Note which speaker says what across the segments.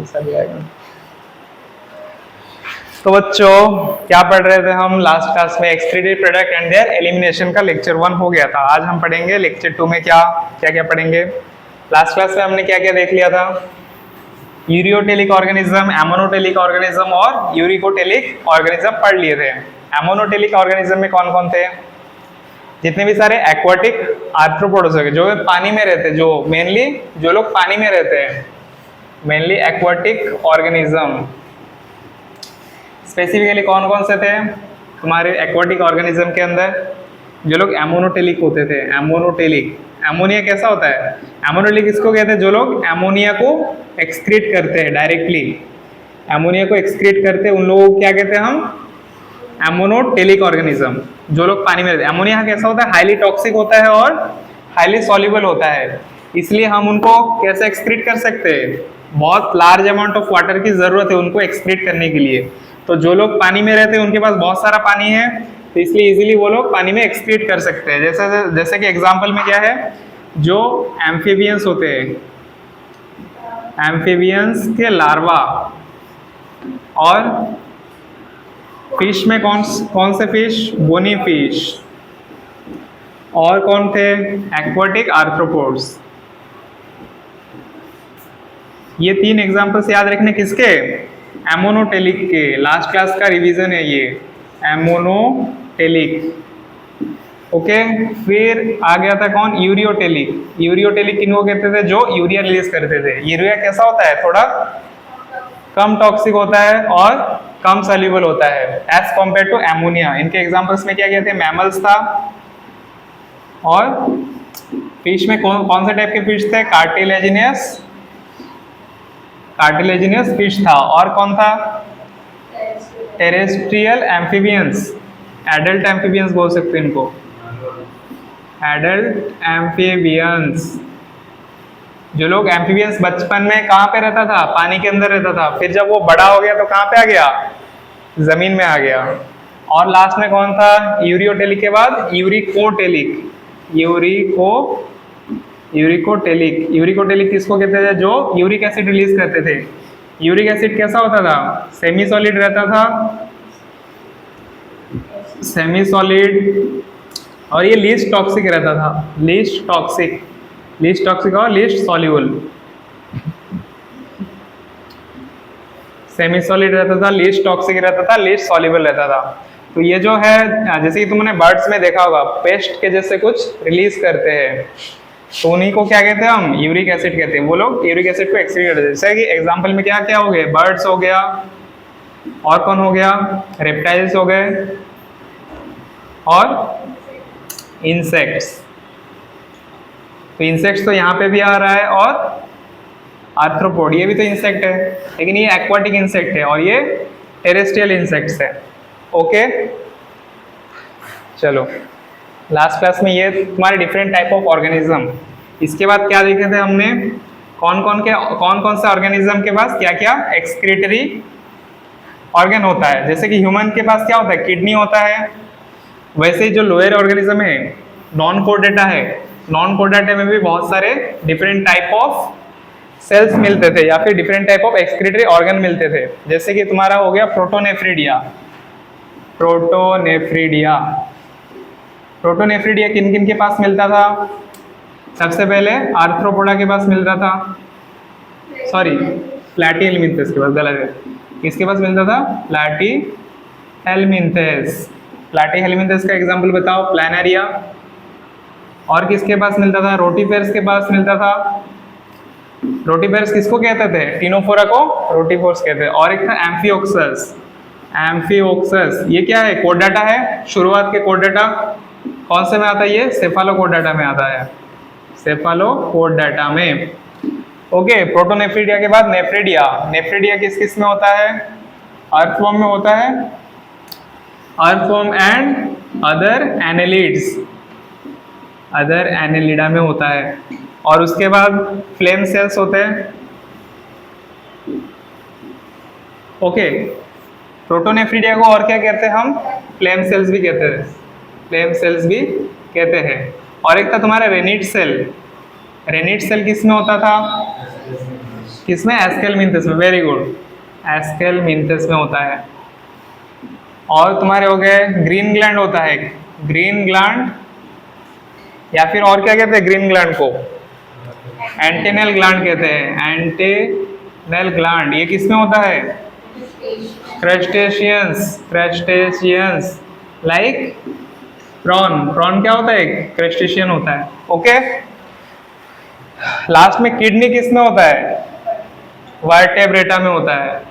Speaker 1: ऐसा भी आएगा। तो बच्चों क्या पढ़ रहे थे हम लास्ट क्लास में? Excretory product and there elimination का लेक्चर 1 हो गया था। आज हम पढ़ेंगे लेक्चर 2 में क्या क्या पढ़ेंगे। लास्ट क्लास में हमने क्या क्या देख लिया था? यूरियोटेलिक ऑर्गेनिज्म, एमोनोटेलिक ऑर्गेनिज्म और यूरिकोटेलिक ऑर्गेनिज्म पढ़ लिए थे। एमोनोटेलिक ऑर्गेनिज्म में कौन कौन थे? जितने भी सारे एक्वाटिक आर्थ्रोपोड्स हो गए, जो पानी में रहते, जो मेनली जो लोग पानी में रहते हैं, मेनली एक्वाटिक ऑर्गेनिज्म। स्पेसिफिकली कौन कौन से थे तुम्हारे एक्वाटिक ऑर्गेनिज्म के अंदर? जो लोग एमोनोटेलिक होते थे। एमोनोटेलिक, एमोनिया कैसा होता है? एमोनोटेलिक किसको कहते हैं? जो लोग एमोनिया को एक्सक्रीट करते हैं डायरेक्टली, एमोनिया को एक्सक्रीट करते हैं, उन लोगों को क्या कहते हैं हम? एमोनोटेलिक ऑर्गेनिज्म। जो लोग पानी में रहते हैं। एमोनिया कैसा होता है? हाईली टॉक्सिक होता है और हाईली सॉल्युबल होता है, इसलिए हम उनको कैसे एक्सक्रीट कर सकते हैं? बहुत लार्ज अमाउंट ऑफ वाटर की जरूरत है उनको एक्सक्रीट करने के लिए। तो जो लोग पानी में रहते हैं उनके पास बहुत सारा पानी है, तो इसलिए इजीली वो लोग पानी में एक्सक्रीट कर सकते हैं। जैसे कि एग्जांपल में क्या है, जो एम्फीबियंस होते हैं, एम्फीबियंस के लार्वा, और फिश में कौन से फिश? Bony fish. और कौन थे? Aquatic arthropods. ये 3 एग्जांपल्स याद रखने किसके? एमोनोटेलिक के। लास्ट क्लास का रिवीजन है ये, एमोनोटेलिक। ओके, फिर आ गया था कौन? यूरियोटेलिक। यूरियोटेलिक किनको कहते थे? जो यूरिया रिलीज करते थे। यूरिया कैसा होता है? थोड़ा कम टॉक्सिक होता है और कम सॉल्युबल होता है एज कंपेयर टू एमोनिया। इनके एग्जांपल्स में क्या क्या थे? मैमल्स था, और फिश में कौन से टाइप के फिश थे? कार्टिलेजिनियस फिश था। और कौन था? टेरेस्ट्रियल एम्फीबियंस, एडल्ट एम्फीबियंस बोल सकते हैं इनको, एडल्ट एम्फीबियंस। जो लोग एम्फीबियंस बचपन में कहाँ पे रहता था? पानी के अंदर रहता था, फिर जब वो बड़ा हो गया तो कहाँ पे आ गया? जमीन में आ गया। और लास्ट में कौन था? यूरियोटेलिक के बाद यूरिकोटेलिक। यूरिकोटेलिक किसको कहते थे? जो यूरिक एसिड रिलीज करते थे। यूरिक एसिड कैसा होता था? सेमी सॉलिड रहता था, सेमी सॉलिड, और ये लीस्ट टॉक्सिक रहता था। लीस्ट टॉक्सिक और लीस्ट सॉल्युबल। सेमी सॉलिड रहता था, लीस्ट टॉक्सिक रहता था, लीस्ट सॉल्युबल रहता था। तो ये जो है, जैसे कि तुमने बर्ड्स में देखा होगा, पेस्ट के जैसे कुछ रिलीज करते हैं, तो उन्हीं को क्या कहते हैं हम? यूरिक एसिड कहते हैं। वो लोग यूरिक एसिड को एक्सक्रीट करते हैं। जैसे कि एग्जांपल में क्या क्या हो गए? बर्ड्स हो गया, और कौन हो गया? रेप्टाइल्स हो गए, और इंसेक्ट्स। तो इंसेक्ट्स तो यहाँ पे भी आ रहा है, और आर्थ्रोपोड, ये भी तो इंसेक्ट है, लेकिन ये एक्वाटिक इंसेक्ट है और ये टेरेस्ट्रियल इंसेक्ट्स है। ओके, चलो लास्ट क्लास में ये तुम्हारे डिफरेंट टाइप ऑफ ऑर्गेनिज्म। इसके बाद क्या देखे थे हमने? कौन कौन से ऑर्गेनिज्म के पास क्या क्या एक्सक्रीटरी ऑर्गन होता है। जैसे कि ह्यूमन के पास क्या होता है? किडनी होता है। वैसे ही जो लोअर ऑर्गेनिज्म है, नॉन कोर्डेटा है, नॉन कोर्डेटा में भी बहुत सारे डिफरेंट टाइप ऑफ सेल्स मिलते थे, या फिर different type of excretory organ मिलते थे। जैसे कि तुम्हारा हो गया प्रोटोनेफ्रिडिया। प्रोटोनेफ्रिडिया किन किन के पास मिलता था? सबसे पहले आर्थ्रोपोडा के पास मिलता था, सॉरी प्लैटीहेलमिंथेस के पास, गलत है। किसके पास मिलता था? प्लैटीहेलमिंथेस का एग्जांपल बताओ? प्लैनेरिया। और किसके पास मिलता था? रोटीफेरस के पास मिलता था। रोटीफेरस किसको कहते थे? टिनोफोरा को रोटीफोर्स कहते हैं। और एक था एम्फिओक्सस। ये क्या है? कोर्डेटा है। शुरुआत के कोर्डेटा कौन से में आता है? ये सेफालोकोर्डेटा में आता है, सेफालोकोर्डेटा में। ओके, प्रोटोनेफ्रिडिया के बाद नेफ्रिडिया किस में होता है? अर्थवर्म में होता है, अर्थवर्म एंड अदर एनेलिडा में होता है। और उसके बाद फ्लेम सेल्स होते हैं। ओके, प्रोटोनेफ्रिडिया को और क्या कहते हैं हम? फ्लेम सेल्स भी कहते हैं। और एक था तुम्हारा रेनिट सेल किस में होता था? किसमें? एस्केलमिंथस में, वेरी गुड, एस्केलमिंथस में होता है। और तुम्हारे हो गए ग्रीन ग्लैंड होता है, ग्रीन ग्लैंड, या फिर और क्या कहते हैं ग्रीन ग्लैंड को? एंटेनल ग्लैंड कहते हैं, एंटेनल ग्लैंड। ये किसमें होता है? Crustaceans, crustaceans like prawn. Prawn क्या होता है? क्रस्टेशियन होता है। ओके, लास्ट में किडनी किसमें होता है? वर्टेब्रेटा में होता है।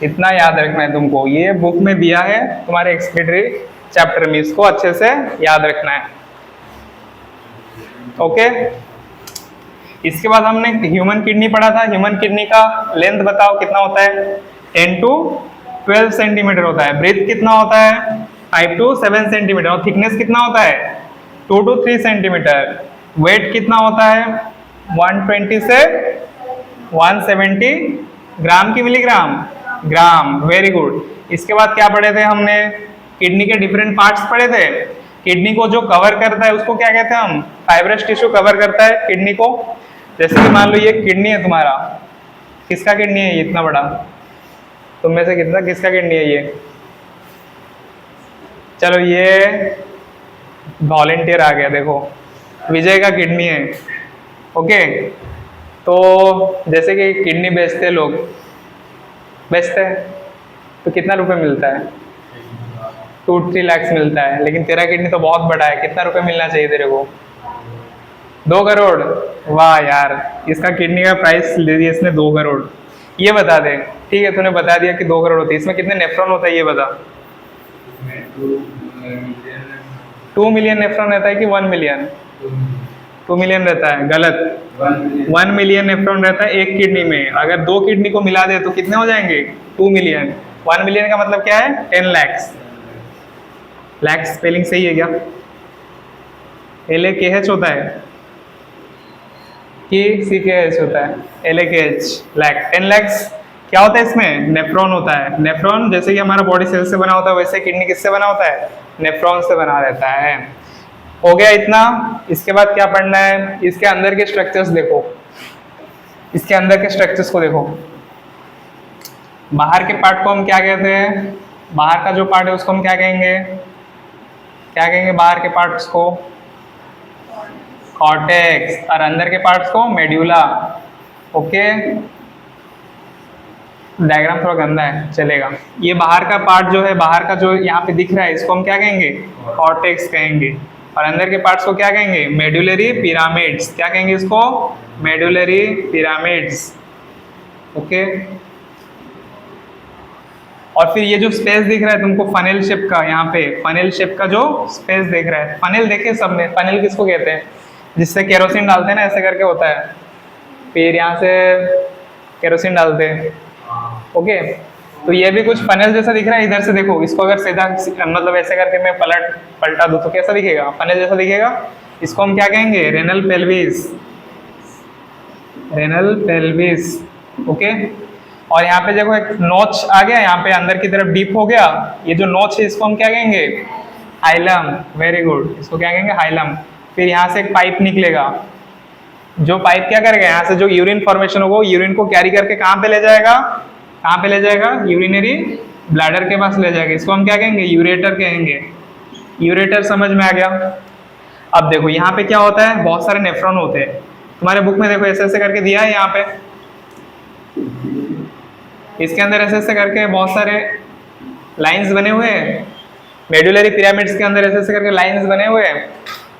Speaker 1: इतना याद रखना है तुमको, ये बुक में दिया है तुम्हारे एक्सप्लेनेटरी चैप्टर में, इसको अच्छे से याद रखना है। ओके, इसके बाद हमने ह्यूमन किडनी पढ़ा था। ह्यूमन किडनी का लेंथ बताओ कितना होता है? 10 to 12 सेंटीमीटर होता है। ब्रेथ कितना होता है? 5 to 7 सेंटीमीटर। और थिकनेस कितना होता है? 2 to 3 सेंटीमीटर। वेट कितना होता है? 120 से 170 ग्राम की मिलीग्राम? ग्राम, वेरी गुड। इसके बाद क्या पढ़े थे हमने? किडनी के डिफरेंट पार्ट्स पढ़े थे। किडनी को जो कवर करता है उसको क्या कहते हैं हम? फाइब्रस टिश्यू कवर करता है किडनी को। जैसे कि मान लो ये किडनी है तुम्हारा, किसका किडनी है ये इतना बड़ा? तुम में से किसका किडनी है ये? चलो ये वॉलेंटियर आ गया, देखो विजय का किडनी है। ओके, तो जैसे कि किडनी बेचते लोग, बेचते हैं तो कितना रुपए मिलता है? 2-3 लाख मिलता है। लेकिन तेरा किडनी तो बहुत बड़ा है, कितना रुपए मिलना चाहिए तेरे को? 2 करोड़। वाह यार, इसका किडनी का प्राइस ले दिया इसने 2 करोड़। ये बता दे, ठीक है तूने बता दिया कि 2 करोड़ होती है, इसमें कितने नेफ्रॉन होता है ये बता? 2 मिलियन नेफ्रॉन रहता है कि 1 मिलियन? 2 मिलियन रहता है, गलत। 1 मिलियन नेफ्रॉन रहता है एक किडनी में। अगर 2 किडनी को मिला दे तो कितने हो जाएंगे? 2 मिलियन। 1 मिलियन का मतलब क्या है? 10 लैक्स। लैक्स स्पेलिंग सही है क्या? LAKH होता है कि CKH होता है? LAKH, lack. 10 लैक्स क्या होता है इसमें? नेफ्रॉन होता है। नेफ्रॉन जैसे कि हमारा बॉडी सेल से बना होता है, वैसे किडनी किससे बना होता है? नेफ्रॉन से बना रहता है। हो गया इतना। इसके बाद क्या पढ़ना है? इसके अंदर के स्ट्रक्चर्स देखो, इसके अंदर के स्ट्रक्चर्स को देखो। बाहर के पार्ट को हम क्या कहते हैं? बाहर का जो पार्ट है उसको हम क्या कहेंगे? क्या कहेंगे बाहर के पार्ट्स को? कॉर्टेक्स। और अंदर के पार्ट्स को मेड्यूला। ओके, डायग्राम थोड़ा गंदा है, चलेगा। ये बाहर का पार्ट जो है, बाहर का जो यहाँ पे दिख रहा है, इसको हम क्या कहेंगे? कॉर्टेक्स कहेंगे। और अंदर के पार्ट्स को क्या कहेंगे? Medullary pyramids. क्या कहेंगे इसको? Medullary pyramids. ओके, और फिर ये जो स्पेस दिख रहा है तुमको फनेल शेप का, यहाँ पे फनेल शेप का जो स्पेस दिख रहा है, फनेल देखे सबने? फनेल किसको कहते हैं? जिससे केरोसिन डालते हैं ना, ऐसे करके होता है, फिर यहाँ से केरोसिन डालते हैं। ओके, तो ये भी कुछ फनेल जैसा दिख रहा है। इधर से देखो, इसको अगर सीधा मतलब ऐसे करके मैं पलटा दूँ तो कैसा दिखेगा? फनेल जैसा दिखेगा। इसको हम क्या कहेंगे? Renal pelvis. Renal pelvis. Okay, और यहाँ पे देखो एक नोच आ गया, यहाँ पे अंदर की तरफ डीप हो गया। ये जो नोच है इसको हम क्या कहेंगे? हाइलम। वेरी गुड, इसको क्या कहेंगे? हाइलम। फिर यहाँ से एक पाइप निकलेगा, जो पाइप क्या करेगा? यहाँ से जो यूरिन फॉर्मेशन होगा, यूरिन को कैरी करके कहाँ पे ले जाएगा? कहाँ पे ले जाएगा? यूरिनरी ब्लैडर के पास ले जाएगा। इसको हम क्या कहेंगे? यूरेटर कहेंगे। यूरेटर समझ में आ गया? अब देखो यहाँ पे क्या होता है? बहुत सारे नेफ्रॉन होते हैं। तुम्हारे बुक में देखो ऐसे ऐसे करके दिया है, यहाँ पे इसके अंदर ऐसे ऐसे करके बहुत सारे लाइंस बने हुए हैं। मेडुलरी पिरामिड्स के अंदर ऐसे ऐसे करके लाइंस बने हुए हैं।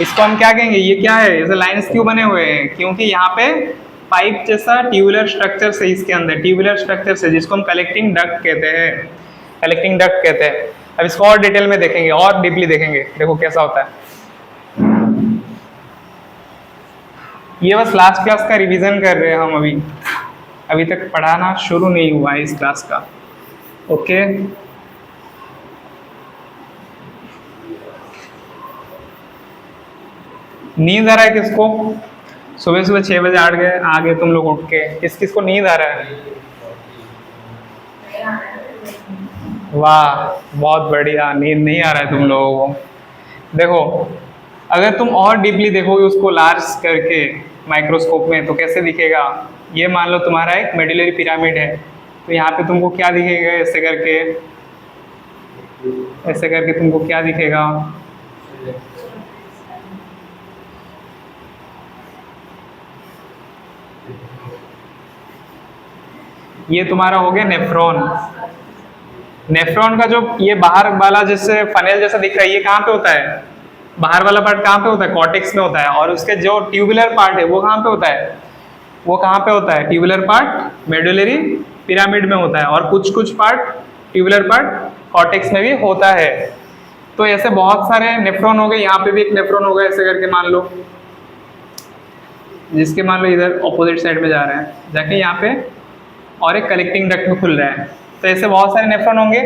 Speaker 1: इसको हम क्या कहेंगे? ये क्या है? ऐसे लाइंस क्यों बने हुए हैं? क्योंकि यहाँ पे पाइप जैसा ट्यूबुलर स्ट्रक्चर से, इसके अंदर ट्यूबुलर स्ट्रक्चर से, जिसको हम कलेक्टिंग डक्ट कहते हैं। कलेक्टिंग डक्ट कहते हैं। अब इसको और डिटेल में देखेंगे, और डीपली देखेंगे, देखो कैसा होता है। ये बस लास्ट क्लास का रिवीजन कर रहे हैं हम, अभी तक पढ़ाना शुरू नहीं हुआ है इस क्लास का। ओके, नींद आ रहा है किसको? सुबह सुबह 6 बजे आ गए तुम लोग उठ के। किस किस को नींद आ रहा है? वाह, बहुत बढ़िया। नींद नहीं आ रहा है तुम लोगों को? देखो, अगर तुम और डीपली देखोगे उसको लार्ज करके, माइक्रोस्कोप में तो कैसे दिखेगा, ये मान लो तुम्हारा एक मेडुलरी पिरामिड है, तो यहाँ पे तुमको क्या दिखेगा, ऐसे करके तुमको क्या दिखेगा, ये तुम्हारा हो गया नेफ्रॉन। नेफ्रॉन का जो ये बाहर वाला जैसे फनेल जैसा दिख रहा है, ये कहाँ पे होता है, बाहर वाला पार्ट कहाँ पे होता है, कॉर्टेक्स में होता है, और उसके जो ट्यूबुलर पार्ट है वो कहाँ पे होता है, वो कहाँ पे होता है, ट्यूबुलर पार्ट मेडुलरी पिरामिड में होता है, और कुछ कुछ पार्ट ट्यूबुलर पार्ट कॉर्टेक्स में भी होता है। तो ऐसे बहुत सारे नेफ्रॉन हो गए, यहाँ पे भी एक नेफ्रॉन होगा ऐसे करके मान लो, जिसके मान लो इधर ऑपोजिट साइड में जा रहे हैं, जाके यहाँ पे और एक कलेक्टिंग डक्ट में खुल रहा है। तो ऐसे बहुत सारे नेफ्रॉन होंगे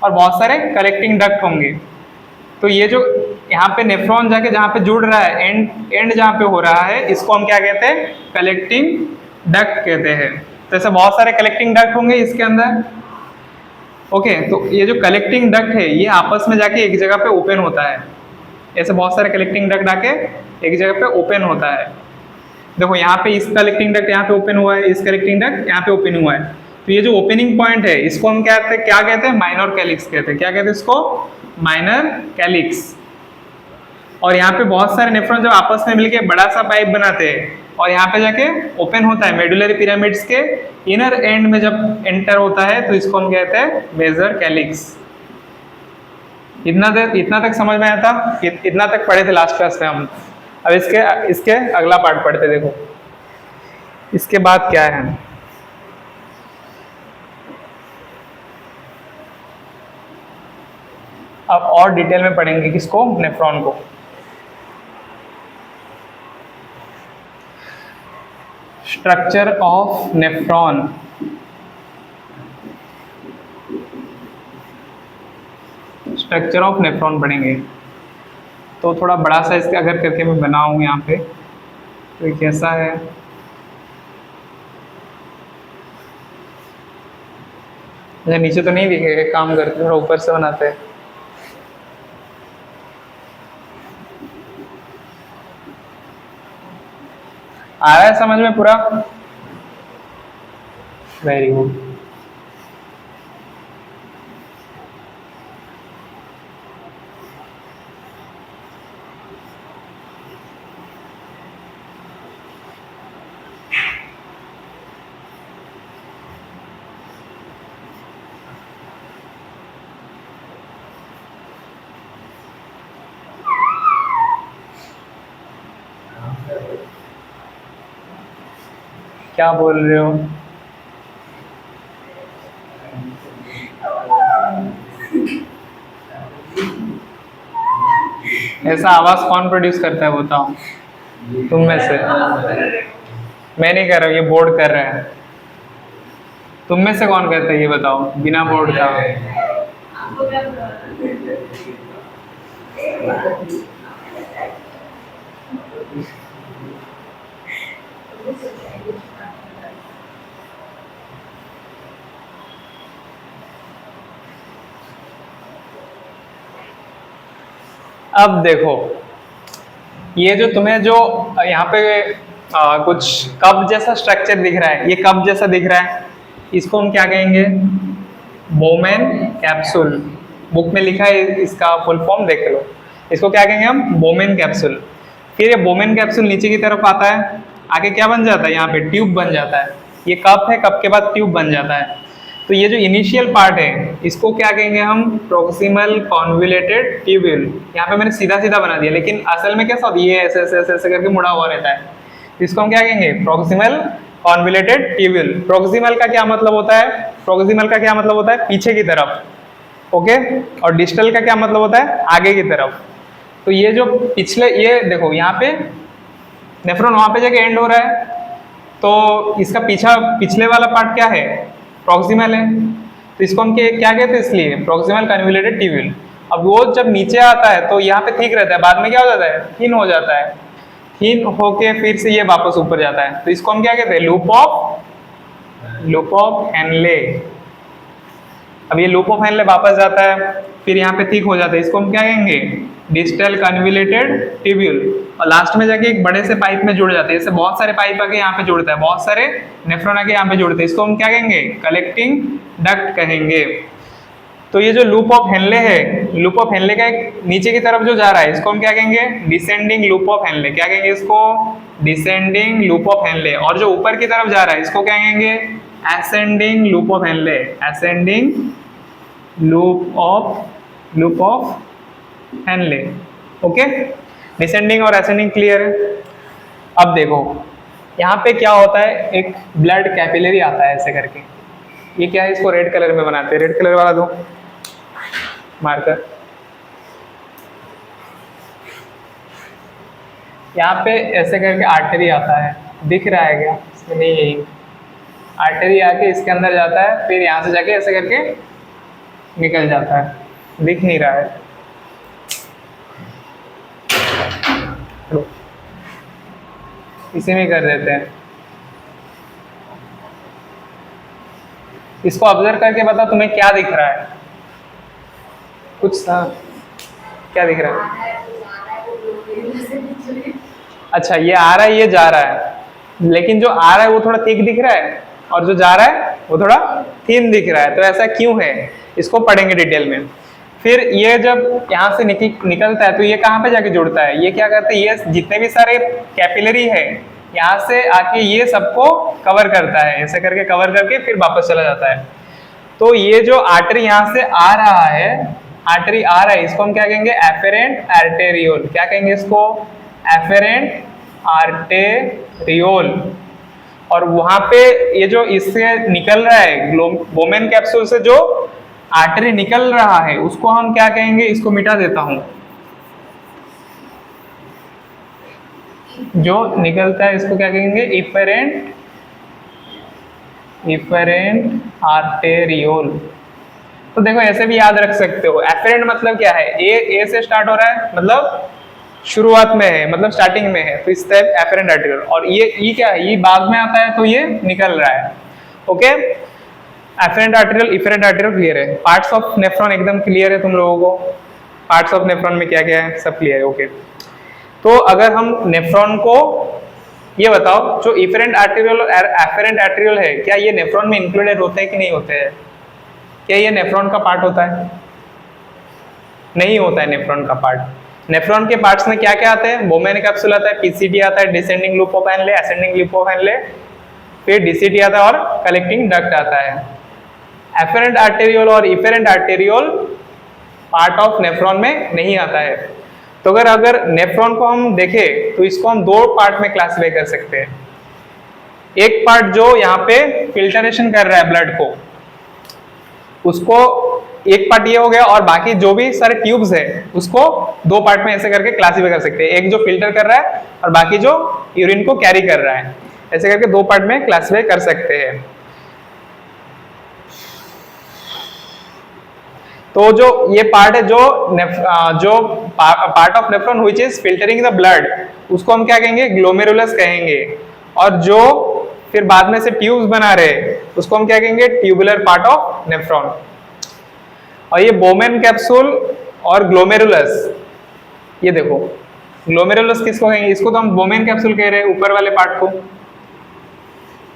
Speaker 1: और बहुत सारे कलेक्टिंग डक्ट होंगे। तो ये जो यहाँ पे नेफ्रॉन जाके जहाँ पे जुड़ रहा है, एंड जहाँ पे हो रहा है, इसको हम क्या कहते हैं, कलेक्टिंग डक्ट कहते हैं। तो ऐसे बहुत सारे कलेक्टिंग डक्ट होंगे इसके अंदर। ओके, तो ये जो कलेक्टिंग डक्ट है ये आपस में जाके एक जगह पे ओपन होता है, ऐसे बहुत सारे कलेक्टिंग डक्ट आके एक जगह पे ओपन होता है। देखो यहाँ पे इस कलेक्टिंग डक्ट यहाँ पे ओपन हुआ है, इस कलेक्टिंग डक्ट यहाँ पे ओपन हुआ है। तो ये जो ओपनिंग पॉइंट है इसको हम क्या कहते हैं, माइनर कैलिक्स कहते हैं। क्या कहते हैं इसको, माइनर कैलिक्स। और यहाँ पे बहुत सारे नेफ्रॉन जब आपस में मिलके बड़ा सा पाइप बनाते हैं और यहाँ पे जाके ओपन होता है, मेडुलरी पिरामिड्स के इनर एंड में जब एंटर होता है तो इसको हम कहते हैं मेजर कैलिक्स। इतना तक समझ में आया था, इतना तक पढ़े थे लास्ट क्लास में हम। अब इसके अगला पार्ट पढ़ते, देखो इसके बाद क्या है। अब और डिटेल में पढ़ेंगे किसको, नेफ्रॉन को। Structure of nephron. Structure of nephron पढ़ेंगे। तो थोड़ा बड़ा साइज का अगर करके मैं बनाऊं यहाँ पे, तो ये कैसा है, नीचे तो नहीं दिखेगा, काम करते थोड़ा ऊपर से बनाते हैं। आ रहा है समझ में पूरा, वेरी गुड। क्या बोल रहे हो, ऐसा आवाज कौन प्रोड्यूस करता है बताओ, तुम में से? मैं नहीं कर रहा हूँ, ये बोर्ड कर रहा है। तुम में से कौन करता है ये बताओ, बिना बोर्ड का? अब देखो, ये जो तुम्हें जो यहाँ पे कुछ कप जैसा स्ट्रक्चर दिख रहा है, ये कप जैसा दिख रहा है, इसको हम क्या कहेंगे, बोमेन कैप्सूल। बुक में लिखा है, इसका फुल फॉर्म देख लो। इसको क्या कहेंगे हम, बोमेन कैप्सूल। फिर ये बोमेन कैप्सूल नीचे की तरफ आता है, आगे क्या बन जाता है, यहाँ पे ट्यूब बन जाता है। ये कप है, कप के बाद ट्यूब बन जाता है। तो ये जो इनिशियल पार्ट है इसको क्या कहेंगे हम, प्रोक्सिमल कॉन्वोल्यूटेड ट्यूब्यूल। यहाँ पे मैंने सीधा सीधा बना दिया, लेकिन असल में कैसा होता है, ये ऐसे ऐसे ऐसे ऐसे करके मुड़ा हुआ रहता है। इसको हम क्या कहेंगे, प्रोक्सिमल कॉन्वोल्यूटेड ट्यूब्यूल। प्रोक्सिमल का क्या मतलब होता है, प्रोक्सिमल का क्या मतलब होता है, पीछे की तरफ, ओके। और डिस्टल का क्या मतलब होता है, आगे की तरफ। तो ये जो पिछले, ये देखो यहाँ पे नेफ्रॉन वहां पे जाके एंड हो रहा है, तो इसका पिछले वाला पार्ट क्या है, प्रॉक्सिमल है। तो इसको हम क्या कहते हैं, इसलिए प्रॉक्सिमल कन्वोल्यूटेड ट्यूब्यूल। अब वो जब नीचे आता है तो यहाँ पे ठीक रहता है, बाद में क्या हो जाता है, थिन हो जाता है। थिन होके फिर से ये वापस ऊपर जाता है, तो इसको हम क्या कहते हैं, लूप ऑफ हेनले। अब ये लूप ऑफ हेनले वापस जाता है, फिर यहाँ पे थिक हो जाता है, इसको हम क्या कहेंगे, डिस्टल कन्वोल्यूटेड ट्यूब्यूल। और लास्ट में जाके एक बड़े से पाइप में जुड़ जाते हैं। जैसे बहुत सारे पाइप आके यहाँ पे जुड़ता है, बहुत सारे नेफ्रॉन आके यहाँ पे जुड़ते हैं, इसको हम क्या कहेंगे? कलेक्टिंग डक्ट कहेंगे। तो ये जो लूप ऑफ हेनले है, लूप ऑफ हेनले का एक नीचे की तरफ जो जा रहा है, इसको हम क्या कहेंगे? Descending loop of Henle. क्या कहेंगे इसको? Descending loop of Henle. और जो ऊपर की तरफ जा रहा है, इसको क्या कहेंगे? Ascending loop of Henle. Ascending loop of Henle. Okay, descending और असेंडिंग क्लियर है। अब देखो यहाँ पे क्या होता है, एक ब्लड कैपिलरी आता है ऐसे करके। ये क्या है? इसको रेड कलर में बनाते हैं, रेड कलर वाला दो मार्कर। यहाँ पे ऐसे करके आर्टरी आता है, दिख रहा है क्या? इसमें नहीं है, यही आर्टरी आके इसके अंदर जाता है, फिर यहाँ से जाके ऐसे करके निकल जाता है, दिख नहीं रहा है। इसी में कर देते हैं। इसको ऑब्जर्व करके बता तुम्हें क्या दिख रहा है? कुछ सा क्या दिख रहा है? अच्छा, ये आ रहा है, ये जा रहा है, लेकिन जो आ रहा है वो थोड़ा थिक दिख रहा है और जो जा रहा है वो थोड़ा थिन दिख रहा है। तो ऐसा क्यों है, इसको पढ़ेंगे डिटेल में। फिर ये जब यहाँ से निकलता है तो ये कहाँ पे जाके जुड़ता है? ये क्या करते हैं, ये जितने भी सारे कैपिलरी है यहाँ से आके ये सबको कवर करता है, ऐसे करके कवर करके फिर वापस चला जाता है। तो ये जो आर्टरी यहाँ से आ रहा है, आर्टरी आ रहा है, इसको हम क्या कहेंगे? Efferent arteriole. क्या कहेंगे इसको? Efferent arteriole. और वहां पे ये जो इससे निकल रहा है, बोमेन कैप्सूल से जो आर्टरी निकल रहा है, उसको हम क्या कहेंगे? इसको मिटा देता हूं। जो निकलता है इसको क्या कहेंगे? Efferent arteriole. तो देखो ऐसे भी याद रख सकते हो। एफेरेंट मतलब क्या है? ए से स्टार्ट हो रहा है, मतलब शुरुआत में है, मतलब स्टार्टिंग में है, तो इस टाइप एफेरेंट आर्टेरियोल। और ये ई क्या है? ये बाद में आता है, तो ये निकल रहा है। Okay, efferent arteriole, efferent arteriole clear है। पार्ट्स ऑफ नेफ्रॉन एकदम क्लियर है तुम लोगों को? पार्ट्स ऑफ नेफ्रॉन में क्या क्या है, सब क्लियर है। ओके, तो अगर हम नेफ्रॉन को ये बताओ, जो इफेरेंट आर्टेरियोल और एफेरेंट आर्टेरियोल है, क्या ये नेफ्रॉन में इंक्लूडेड होते हैं कि नहीं होते हैं? क्या ये नेफ्रॉन का पार्ट होता है? नहीं होता है नेफ्रॉन का पार्ट। नेफ्रॉन के पार्ट्स में क्या क्या आते हैं? बोमेन कैप्सूल आता है, पीसीटी आता है, descending loop of Henle, ascending loop of Henle, फिर डीसीटी आता है और कलेक्टिंग डक्ट आता है। एफेरेंट आर्टेरियोल और efferent arteriole part of nephron में नहीं आता है। तो अगर नेफ्रॉन को हम देखें तो इसको हम दो पार्ट में क्लासिफाई कर सकते हैं। एक पार्ट जो यहाँ पे फिल्टरेशन कर रहा है ब्लड को, उसको एक पार्ट ये हो गया, और बाकी जो भी सारे ट्यूब्स है उसको दो पार्ट में ऐसे करके क्लासिफाई कर सकते हैं। एक जो फिल्टर कर रहा है और बाकी जो यूरिन को कैरी कर रहा है, ऐसे करके दो पार्ट में क्लासिफाई कर सकते हैं। तो जो ये पार्ट है, जो part of nephron which is filtering the blood, उसको हम क्या कहेंगे? ग्लोमेरुलस कहेंगे। और जो फिर बाद में से ट्यूब्स बना रहे, उसको हम क्या कहेंगे? Tubular part of nephron. और ये बोमेन कैप्सूल और ग्लोमेरुलस, ये देखो ग्लोमेरुलस किसको कहेंगे? इसको तो हम बोमेन कैप्सूल कह रहे हैं, ऊपर वाले पार्ट को।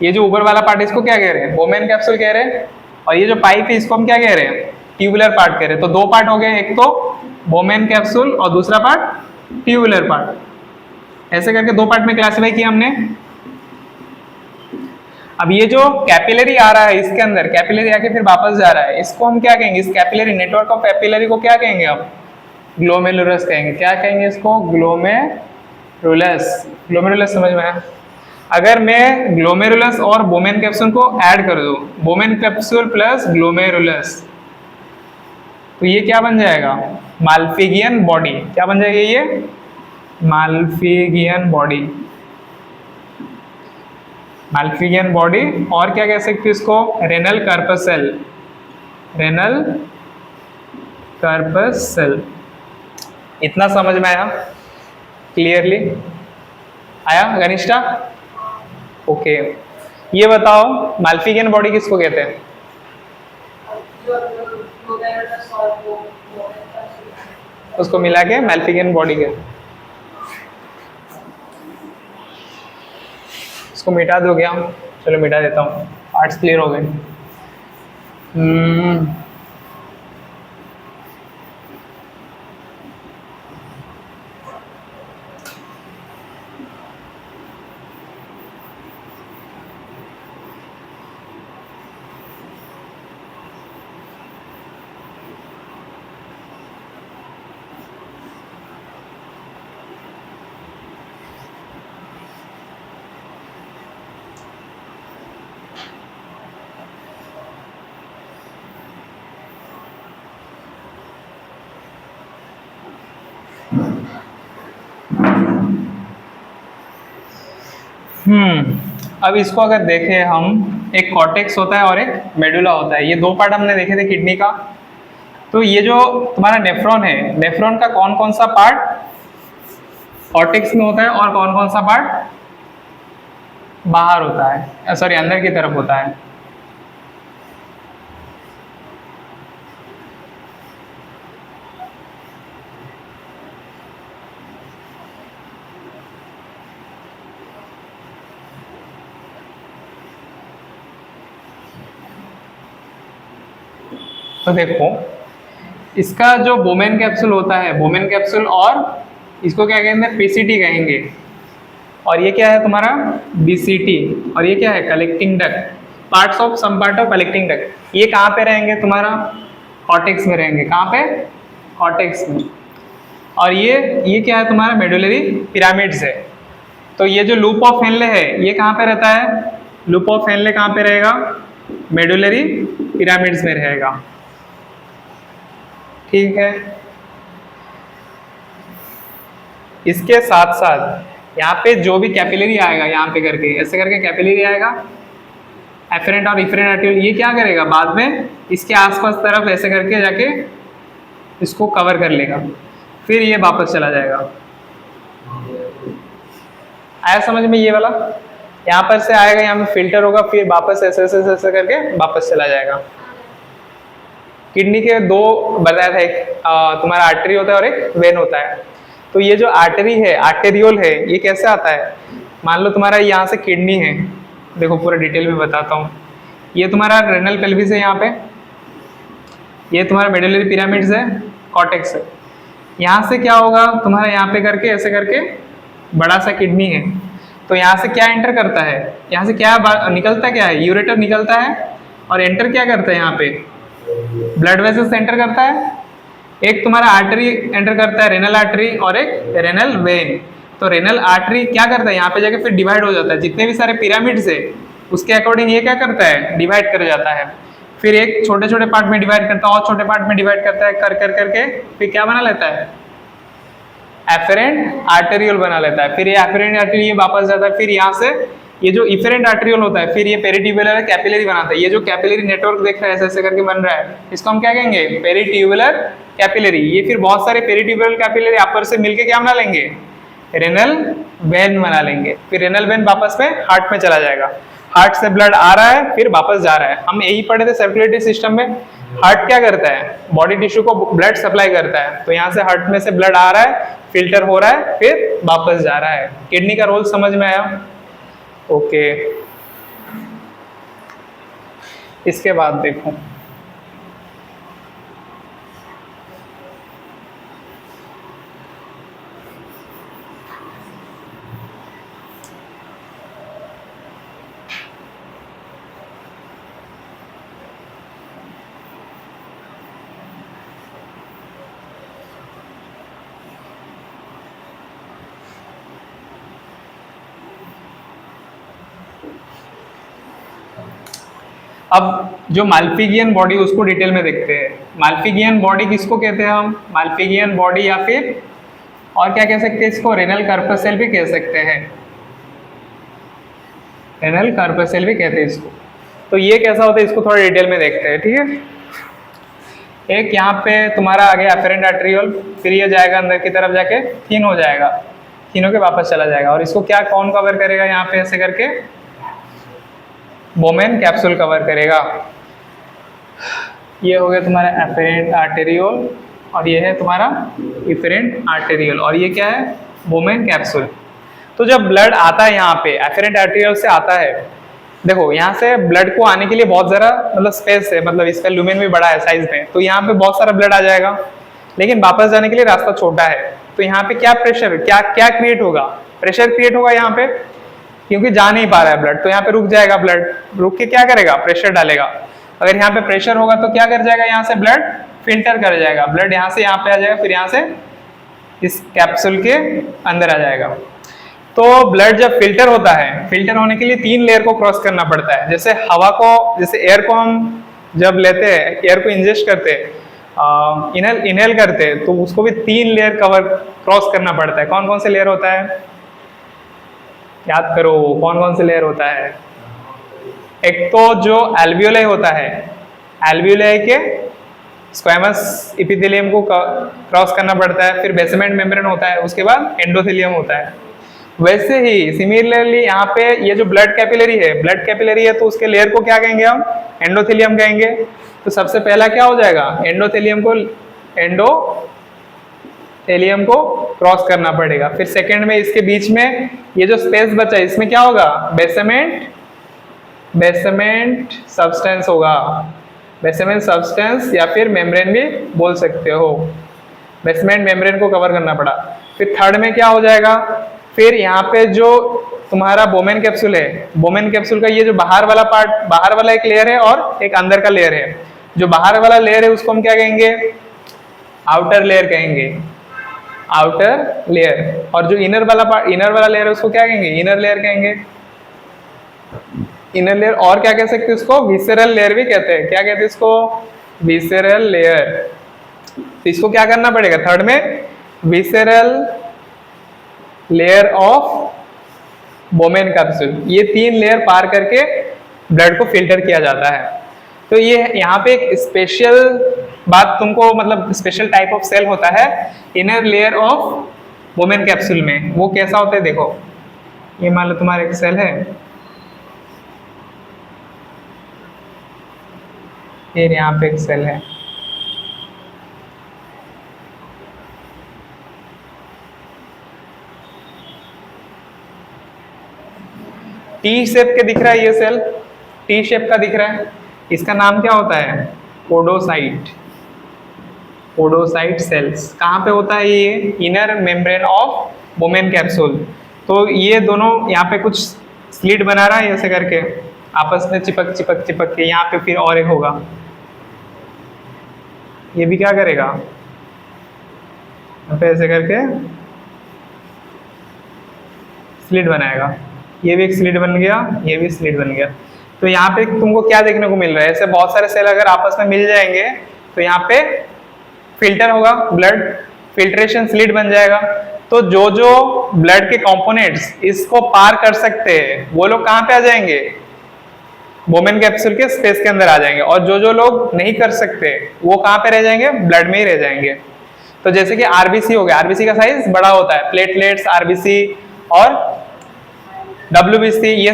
Speaker 1: ये जो ऊपर वाला पार्ट, इसको क्या कह रहे हैं? बोमेन कैप्सूल कह रहे हैं। और ये जो पाइप है, इसको हम क्या कह रहे हैं? ट्यूबुलर पार्ट कह रहे हैं। तो दो पार्ट हो गए, एक तो बोमेन कैप्सूल और दूसरा पार्ट ट्यूबुलर पार्ट। ऐसे करके दो पार्ट में क्लासिफाई किया हमने। अब ये जो कैपिलरी आ रहा है, इसके अंदर कैपिलरी आके फिर वापस जा रहा है, इसको हम क्या कहेंगे? इस कैपिलरी नेटवर्क ऑफ कैपिलरी को क्या कहेंगे? अब ग्लोमेरुलस कहेंगे। क्या कहेंगे इसको? ग्लोमेरुलस। ग्लोमेरुलस समझ में आया? अगर मैं ग्लोमेरुलस और बोमेन कैप्सूल को ऐड कर दूं, बोमेन कैप्सूल प्लस ग्लोमेरुलस, तो ये क्या बन जाएगा? माल्फिगियन बॉडी। क्या बन जाएगी ये? माल्फिगियन बॉडी। माल्फिगियन बॉडी। और क्या कह सकते हैं इसको? Renal corpuscle. Renal corpuscle. इतना समझ में आया? क्लियरली आया घनिष्ठा? ओके, ये बताओ माल्फिगियन बॉडी किसको कहते हैं? उसको मिला के माल्फिगियन बॉडी कहते हैं। इसको मिटा दो क्या? चलो मिटा देता हूँ, पार्ट्स क्लियर हो गए। अब इसको अगर देखें हम, एक कॉर्टेक्स होता है और एक मेडुला होता है, ये दो पार्ट हमने देखे थे किडनी का। तो ये जो तुम्हारा नेफ्रॉन है, नेफ्रॉन का कौन कौन सा पार्ट कॉर्टेक्स में होता है और कौन कौन सा पार्ट बाहर होता है, सॉरी अंदर की तरफ होता है? तो देखो, इसका जो बोमेन कैप्सूल होता है, बोमेन कैप्सूल, और इसको क्या कहते हैं, पीसीटी कहेंगे, और ये क्या है तुम्हारा बीसीटी, और ये क्या है collecting duct, parts of some part of collecting duct. ये कहाँ पे रहेंगे तुम्हारा? कॉर्टेक्स में रहेंगे। कहाँ पे? कॉर्टेक्स में। और ये क्या है तुम्हारा मेडुलरी पिरामिड्स है। तो ये जो लूप ऑफ हेनले है ये कहाँ पे रहता है? लूप ऑफ हेनले कहाँ पे रहेगा? मेडुलरी पिरामिड्स में रहेगा। ठीक है, इसके साथ साथ यहाँ पे जो भी कैपिलरी आएगा, यहाँ पे करके ऐसे करके कैपिलरी आएगा, एफरेंट और इफरेंट आर्टेरियल, ये क्या करेगा बाद में इसके आसपास तरफ ऐसे करके जाके इसको कवर कर लेगा, फिर ये वापस चला जाएगा। आया समझ में? ये वाला यहाँ पर से आएगा, यहाँ पे फिल्टर होगा, फिर वापस ऐसे ऐसे ऐसे करके वापस चला जाएगा। किडनी के दो बताया था, एक तुम्हारा आर्टरी होता है और एक वेन होता है। तो ये जो आर्टरी है, आर्टेरियोल है, ये कैसे आता है? मान लो तुम्हारा यहाँ से किडनी है, देखो पूरा डिटेल में बताता हूँ। ये तुम्हारा रेनल पेल्विस है, यहाँ पे ये तुम्हारा मेडुलरी पिरामिड्स है, कॉर्टेक्स है। यहाँ से क्या होगा तुम्हारा, यहाँ पे करके ऐसे करके बड़ा सा किडनी है, तो यहाँ से क्या एंटर करता है, यहाँ से क्या निकलता क्या है, यूरेटर निकलता है, और एंटर क्या करता है, यहाँ पे ब्लड वेसल्स एंटर करता है। एक तुम्हारा आर्टरी एंटर करता है, रेनल आर्टरी, और एक रेनल वेन। तो रेनल आर्टरी क्या करता है, यहाँ पे जाके फिर डिवाइड हो जाता है, जितने भी सारे पिरामिड्स है उसके अकॉर्डिंग ये क्या करता है, डिवाइड कर जाता है। फिर एक छोटे छोटे पार्ट में डिवाइड करता है, और छोटे पार्ट में डिवाइड करता है, कर कर करके फिर क्या बना लेता है, एफरेंट आर्टेरियल बना लेता है। फिर ये एफरेंट आर्टेरियल ये वापस जाता है, फिर यहाँ से ये जो इफरेंट आर्टेरियल होता है, फिर ये पेरिट्यूबुलर कैपिलरी बनाता है। ये जो कैपिलरी नेटवर्क देख रहा है ऐसे ऐसे करके बन रहा है, इसको हम क्या कहेंगे, पेरिट्यूबुलर कैपिलरी। ये फिर बहुत सारे पेरिट्यूबुलर कैपिलरी आपस से मिलके क्या बना लेंगे, रेनल वेन बना लेंगे। फिर रेनल वेन वापस में हार्ट में चला जाएगा, हार्ट से ब्लड आ रहा है फिर वापस जा रहा है। हम यही पढ़े थे सर्कुलेटरी सिस्टम में, हार्ट क्या करता है, बॉडी टिश्यू को ब्लड सप्लाई करता है। तो यहाँ से हार्ट में से ब्लड आ रहा है, फिल्टर हो रहा है, फिर वापस जा रहा है। किडनी का रोल समझ में आया? ओके। इसके बाद देखो, अब जो माल्फिगियन बॉडी उसको डिटेल में देखते हैं। माल्फिगियन बॉडी किसको कहते हैं हम, माल्फिगियन बॉडी, या फिर और क्या कह सकते हैं इसको, रेनल कार्पसेल भी कह सकते हैं, रेनल कार्पसेल भी कहते हैं इसको। तो ये कैसा होता है इसको थोड़ा डिटेल में देखते हैं, ठीक है। एक यहाँ पे तुम्हारा आ गया एफरेंट आर्टेरियल, फिर ये जाएगा अंदर की तरफ जाके थीन हो जाएगा, थीन होके वापस चला जाएगा। और इसको क्या कौन कवर करेगा, यहाँ पे ऐसे करके बोमेन कैप्सूल कवर करेगा। ये हो गया तुम्हारा एफरेंट आर्टेरियल, और ये है तुम्हारा इफरेंट आर्टेरियल, और ये क्या है, बोमेन कैप्सूल। तो जब ब्लड आता है यहाँ पे एफरेंट आर्टेरियल से आता है, देखो यहाँ से ब्लड को आने के लिए बहुत सारा मतलब स्पेस है, मतलब इसका लुमेन भी बड़ा है साइज में, तो यहाँ पे बहुत सारा ब्लड आ जाएगा, लेकिन वापस जाने के लिए रास्ता छोटा है। तो यहाँ पे क्या प्रेशर क्या क्या क्रिएट होगा, प्रेशर क्रिएट होगा यहाँ पे, क्योंकि जा नहीं पा रहा है ब्लड, तो यहाँ पे रुक जाएगा ब्लड, रुक के क्या करेगा, प्रेशर डालेगा। अगर यहाँ पे प्रेशर होगा तो क्या कर जाएगा, यहाँ से ब्लड फिल्टर कर जाएगा, ब्लड यहाँ से यहाँ पे आ जाएगा, फिर यहाँ से इस कैप्सूल के अंदर आ जाएगा। तो ब्लड जब फिल्टर होता है, फिल्टर होने के लिए 3 लेयर को क्रॉस करना पड़ता है। जैसे हवा को, जैसे एयर को हम जब लेते हैं, एयर को इंजेस्ट करते हैं, इनहेल करते हैं, तो उसको भी 3 लेयर क्रॉस करना पड़ता है। कौन कौन से लेयर होता है, याद करो, कौन कौन से लेयर होता है। एक तो जो एल्वियोलाई होता है, एल्वियोलाई के स्क्वैमस एपिथेलियम को क्रॉस करना पड़ता है, फिर बेसमेंट मेम्ब्रेन होता है, उसके बाद एंडोथेलियम होता है। वैसे ही सिमिलरली यहाँ पे ये जो ब्लड कैपिलरी है, तो उसके लेयर को क्या कहेंगे हम, एंडोथेलियम कहेंगे। तो सबसे पहला क्या हो जाएगा, एंडोथेलियम को क्रॉस करना पड़ेगा। फिर सेकंड में इसके बीच में ये जो स्पेस बचा है, इसमें क्या होगा, बेसमेंट सब्सटेंस होगा, बेसमेंट सब्सटेंस या फिर मेम्ब्रेन भी बोल सकते हो। बेसमेंट मेम्ब्रेन को कवर करना पड़ा। फिर थर्ड में क्या हो जाएगा, फिर यहाँ पे जो तुम्हारा बोमेन कैप्सूल है, बोमेन कैप्सूल का ये जो बाहर वाला पार्ट, बाहर वाला एक लेयर है और एक अंदर का लेयर है। जो बाहर वाला लेयर है उसको हम क्या कहेंगे, आउटर लेयर कहेंगे, आउटर लेयर। और जो इनर वाला लेयर है उसको क्या कहेंगे, इनर लेयर कहेंगे, इनर लेयर। और क्या कह सकते हैं उसको, विसेरल लेयर भी कहते हैं। क्या कहते हैं इसको, विसेरल लेयर। तो इसको क्या करना पड़ेगा, थर्ड में visceral layer of Bowman capsule, ये 3 लेयर पार करके ब्लड को फिल्टर किया जाता है। तो ये यहाँ पे एक स्पेशल बात तुमको, मतलब स्पेशल टाइप ऑफ सेल होता है inner layer of Bowman capsule में। वो कैसा होता है, देखो ये मान लो तुम्हारा एक सेल है, फिर यहाँ पे एक सेल है, टी शेप के दिख रहा है, ये सेल टी शेप का दिख रहा है। इसका नाम क्या होता है, पोडोसाइट। पोडोसाइट सेल्स कहाँ पे होता है, ये inner membrane of Bowman capsule. तो ये दोनों यहाँ पे कुछ स्लिट बना रहा है ऐसे करके, आपस में चिपक के, यहाँ पे फिर और एक होगा, ये भी क्या करेगा, यहाँ पे ऐसे करके स्लिट बनाएगा। ये भी एक स्लिट बन गया, ये भी स्लिट बन गया। तो यहाँ पे तुमको क्या देखने को मिल रहा है, ऐसे बहुत सारे सेल अगर आपस में मिल जाएंगे तो यहाँ पे फिल्टर होगा, ब्लड फिल्ट्रेशन स्लिट बन जाएगा। तो जो जो ब्लड के कंपोनेंट्स इसको पार कर सकते हैं वो लोग कहाँ पे आ जाएंगे, बोमेन कैप्सूल के स्पेस के अंदर आ जाएंगे। और जो जो लोग नहीं कर सकते वो कहाँ पे रह जाएंगे, ब्लड में ही रह जाएंगे। तो जैसे कि आरबीसी हो गया, आरबीसी का साइज बड़ा होता है, प्लेटलेट्स, आरबीसी और डब्ल्यूबीसी, ये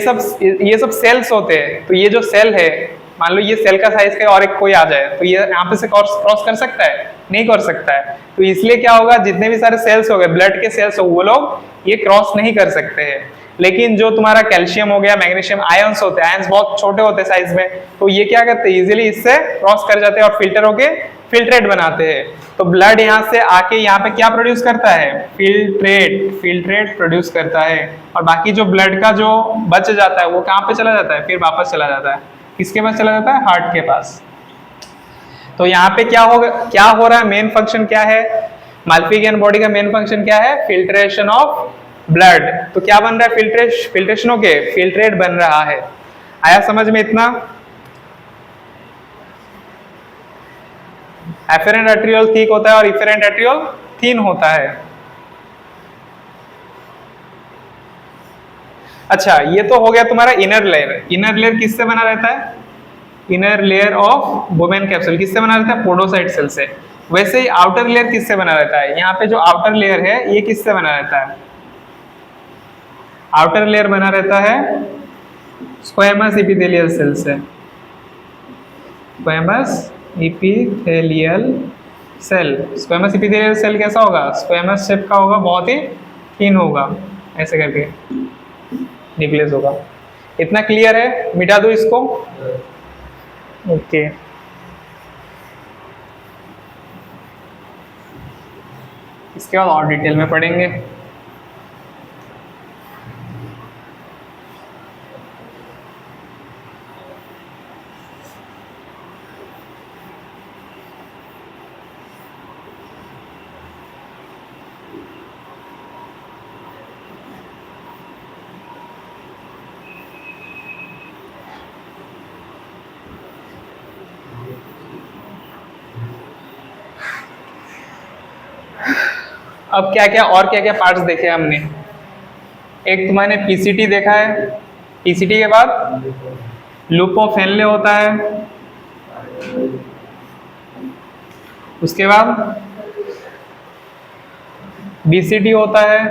Speaker 1: सब सेल्स होते हैं। तो ये जो सेल है, मान लो ये सेल का साइज का और एक कोई आ जाए, तो ये यहाँ पे से क्रॉस कर सकता है, नहीं कर सकता है। तो इसलिए क्या होगा, जितने भी सारे सेल्स हो गए, ब्लड के सेल्स हो, वो लोग ये क्रॉस नहीं कर सकते हैं। लेकिन जो तुम्हारा कैल्शियम हो गया, मैग्नीशियम, आयंस होते हैं, आयंस बहुत छोटे होते हैं साइज में, तो ये क्या करते हैं, इजीली इससे क्रॉस कर जाते हैं और फिल्टर होके फिल्ट्रेट बनाते हैं। तो ब्लड यहाँ से आके यहाँ पे क्या प्रोड्यूस करता है, फिल्ट्रेट प्रोड्यूस करता है। और बाकी जो ब्लड का जो बच जाता है वो कहाँ पे चला जाता है, फिर वापस चला जाता है, किसके पास चला जाता है, हार्ट के पास। तो यहाँ पे क्या हो रहा है, मेन फंक्शन क्या है, माल्पीगियन बॉडी का मेन फंक्शन क्या है, फिल्ट्रेशन ऑफ ब्लड। तो क्या बन रहा है, फिल्ट्रेशन होके फिल्ट्रेट बन रहा है। आया समझ में इतना। एफेरेंट आर्टेरियोल थिक होता है और इफेरेंट आर्टेरियोल थिन होता है। अच्छा, ये तो हो गया तुम्हारा इनर लेयर। इनर लेयर किससे बना रहता है, inner layer of Bowman capsule किससे बना रहता है, पोडोसाइट सेल से। वैसे ही आउटर लेयर किससे बना रहता है, यहाँ पे जो आउटर लेयर है ये किससे बना रहता है, आउटर लेयर बना रहता है स्क्वैमस एपिथेलियल सेल से। Squamous epithelial cell, squamous epithelial cell कैसा होगा, स्क्वैमस शेप का होगा, बहुत ही थिन होगा, ऐसे करके न्यूक्लियस होगा। इतना क्लियर है? मिटा दो इसको। ओके इसके बाद और डिटेल में पढ़ेंगे। अब क्या क्या पार्ट्स देखे हमने। एक तुम्हारे पीसीटी देखा है, पीसीटी के बाद लूप ऑफ हेनले होता है, उसके बाद बीसीटी होता है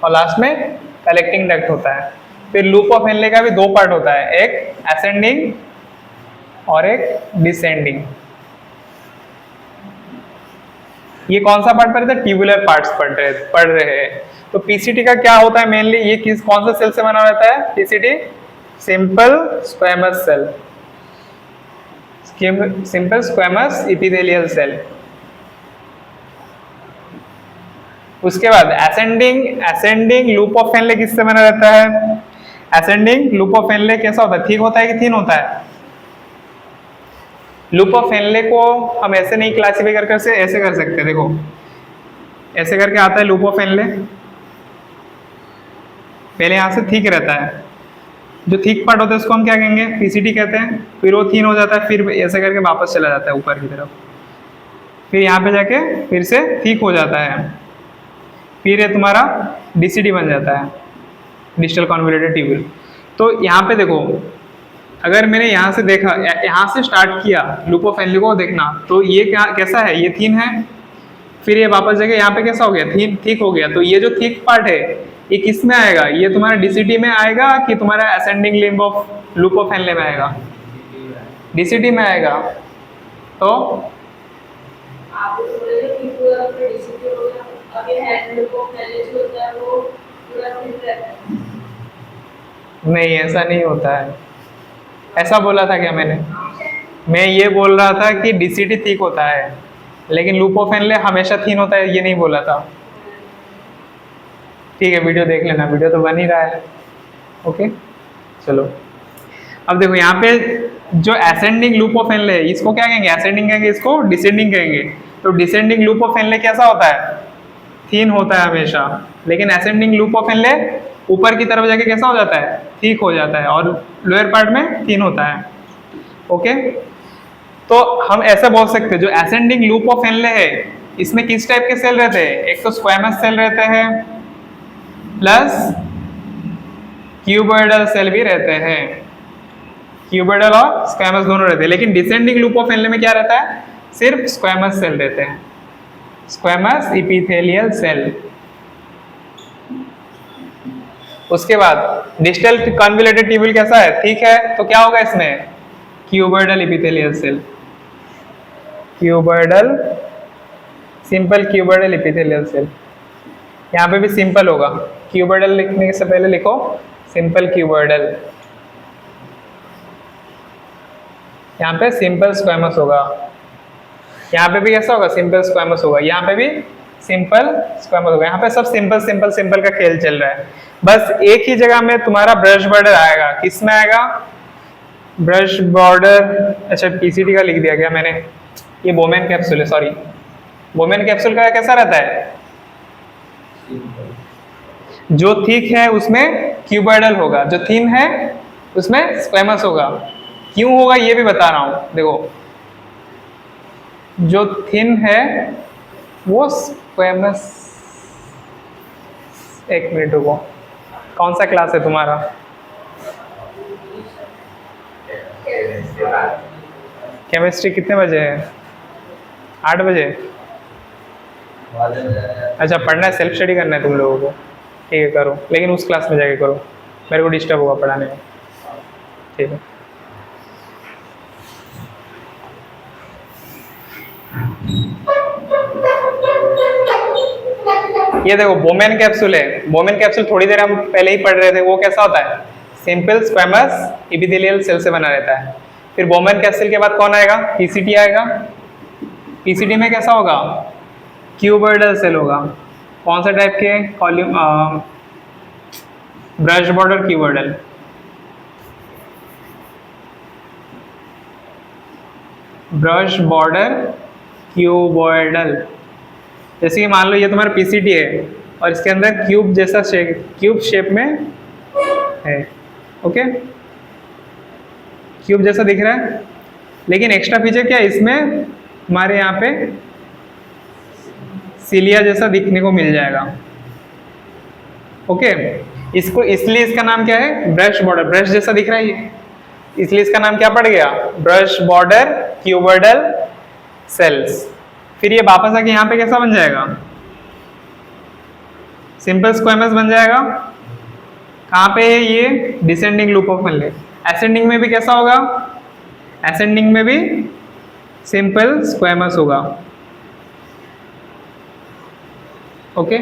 Speaker 1: और लास्ट में कलेक्टिंग डक्ट होता है। फिर लूप ऑफ हेनले का भी दो पार्ट होता है, एक असेंडिंग और एक डिसेंडिंग। ये कौन सा पार्ट पढ़ रहे थे? ट्यूबुलर पार्ट्स पढ़ रहे हैं। तो पीसीटी का क्या होता है मेनली, ये किस कौन सा सेल से बना रहता है? PCT simple squamous cell, simple squamous epithelial cell. उसके बाद असेंडिंग लूप ऑफ हेनले किससे बना रहता है? असेंडिंग लूप ऑफ हेनले कैसा होता है? थिक होता है कि थिन होता है? लूप ऑफ हेनले को हम ऐसे नहीं क्लासीफाई करके ऐसे कर सकते, देखो ऐसे करके आता है लूप ऑफ हेनले। पहले यहां से थिक रहता है, जो थिक पार्ट होता है उसको हम क्या कहेंगे? पीसीटी कहते हैं। फिर वो थिन हो जाता है, फिर ऐसे करके वापस चला जाता है ऊपर की तरफ, फिर यहाँ पे जाके फिर से थिक हो जाता है, फिर ये तुम्हारा डीसीडी बन जाता है, डिजिटल कॉन्वोल्यूटेड ट्यूब्यूल। तो यहाँ पे देखो, अगर मैंने यहाँ से देखा, यहाँ से स्टार्ट किया लूप ऑफ हेनले को देखना, तो ये क्या कैसा है? ये थिन है, फिर ये वापस जाके यहाँ पे कैसा हो गया? थिन थिक हो गया। तो ये जो थिक पार्ट है ये किस में आएगा? ये तुम्हारा डीसीटी में आएगा कि तुम्हारा ascending limb of loop of Henle में आएगा? डीसीटी में आएगा। तो नहीं, ऐसा नहीं होता है। ऐसा बोला था क्या मैंने? मैं ये बोल रहा था कि डीसीटी थिक होता है, लेकिन लूप ऑफ हेनले हमेशा थिन होता है, ये नहीं बोला था। ठीक है, वीडियो देख लेना, वीडियो तो बन ही रहा है। ओके चलो, अब देखो यहाँ पे जो असेंडिंग लूप ऑफ हेनले है इसको क्या कहेंगे? असेंडिंग कहेंगे, इसको डिसेंडिंग कहेंगे। तो डिसेंडिंग लूप ऑफ हेनले कैसा होता है? थिन होता है हमेशा, लेकिन असेंडिंग लूप ऑफ हेनले ऊपर की तरफ जाके कैसा हो जाता है? थिक हो जाता है, और लोअर पार्ट में थिन होता है। ओके, तो हम ऐसे बोल सकते हैं जो असेंडिंग लूप ऑफ हेनले है इसमें किस टाइप के सेल रहते हैं? एक तो स्क्वैमस सेल रहते हैं, प्लस क्यूबॉइडल सेल भी रहते हैं। क्यूबॉइडल और स्क्वैमस दोनों रहते हैं, लेकिन डिसेंडिंग लूप ऑफ हेनले में क्या रहता है? सिर्फ स्क्वैमस सेल रहते हैं, स्क्वैमस एपिथेलियल सेल। उसके बाद डिजिटल कॉन्वोल्यूटेड ट्यूब्यूल कैसा है? ठीक है, तो क्या होगा इसमें? Cuboidal epithelial cell, cuboidal, simple cuboidal epithelial cell. यहाँ पे भी सिंपल होगा, क्यूबॉइडल लिखने से पहले लिखो सिंपल क्यूबॉइडल। यहाँ पे सिंपल स्क्वैमस होगा, यहाँ पे भी कैसा होगा? सिंपल स्क्वैमस होगा, यहाँ पे भी सिंपल स्क्वैमस होगा। यहाँ पे सब सिंपल सिंपल सिंपल का खेल चल रहा है। बस एक ही जगह में तुम्हारा ब्रश बॉर्डर आएगा, किस में आएगा? ब्रश बॉर्डर, अच्छा पीसीटी का लिख दिया गया मैंने, ये बोमेन कैप्सूल है, सॉरी। बोमेन कैप्सूल का कैसा रहता है? जो थिक है उसमें क्यूबॉइडल होगा, जो थिन है उसमें स्क्वैमस होगा। क्यों होगा ये भी बता रहा हूं, देखो जो थिन है वो स्क्वैमस, एक मिनट रुको, कौन सा क्लास है तुम्हारा? केमिस्ट्री कितने बजे है? 8 बजे? अच्छा, पढ़ना है, सेल्फ स्टडी करना है तुम लोगों को? ठीक है करो, लेकिन उस क्लास में जाके करो, मेरे को डिस्टर्ब होगा पढ़ाने में। ठीक है, ये देखो बोमेन कैप्सूल है, बोमेन कैप्सूल थोड़ी देर हम पहले ही पढ़ रहे थे, वो कैसा होता है, सिंपल स्क्वेमस एपिथेलियल सेल से बना रहता है। फिर बोमेन कैप्सूल के बाद कौन आएगा, पीसीटी आएगा। पीसीटी में कैसा होगा, क्यूबॉइडल सेल होगा। कौन सा टाइप के, column brush border cuboidal. Brush border cuboidal. जैसे कि मान लो ये तुम्हारा पीसीटी है और इसके अंदर क्यूब जैसा शेप, क्यूब शेप में है, ओके, क्यूब जैसा दिख रहा है। लेकिन एक्स्ट्रा फीचर क्या है, इसमें हमारे यहाँ पे सिलिया जैसा दिखने को मिल जाएगा, ओके। इसको इसलिए इसका नाम क्या है, ब्रश बॉर्डर, ब्रश जैसा दिख रहा है ये, इसलिए इसका नाम क्या पड़ गया, ब्रश बॉर्डर क्यूबॉइडल सेल्स। फिर ये वापस आके यहाँ पे कैसा बन जाएगा, सिंपल स्क्वेमस बन जाएगा। कहाँ पे है ये, डिसेंडिंग लूप ऑफ फनले। एसेंडिंग में भी कैसा होगा, एसेंडिंग में भी सिंपल स्क्वेमस होगा, ओके।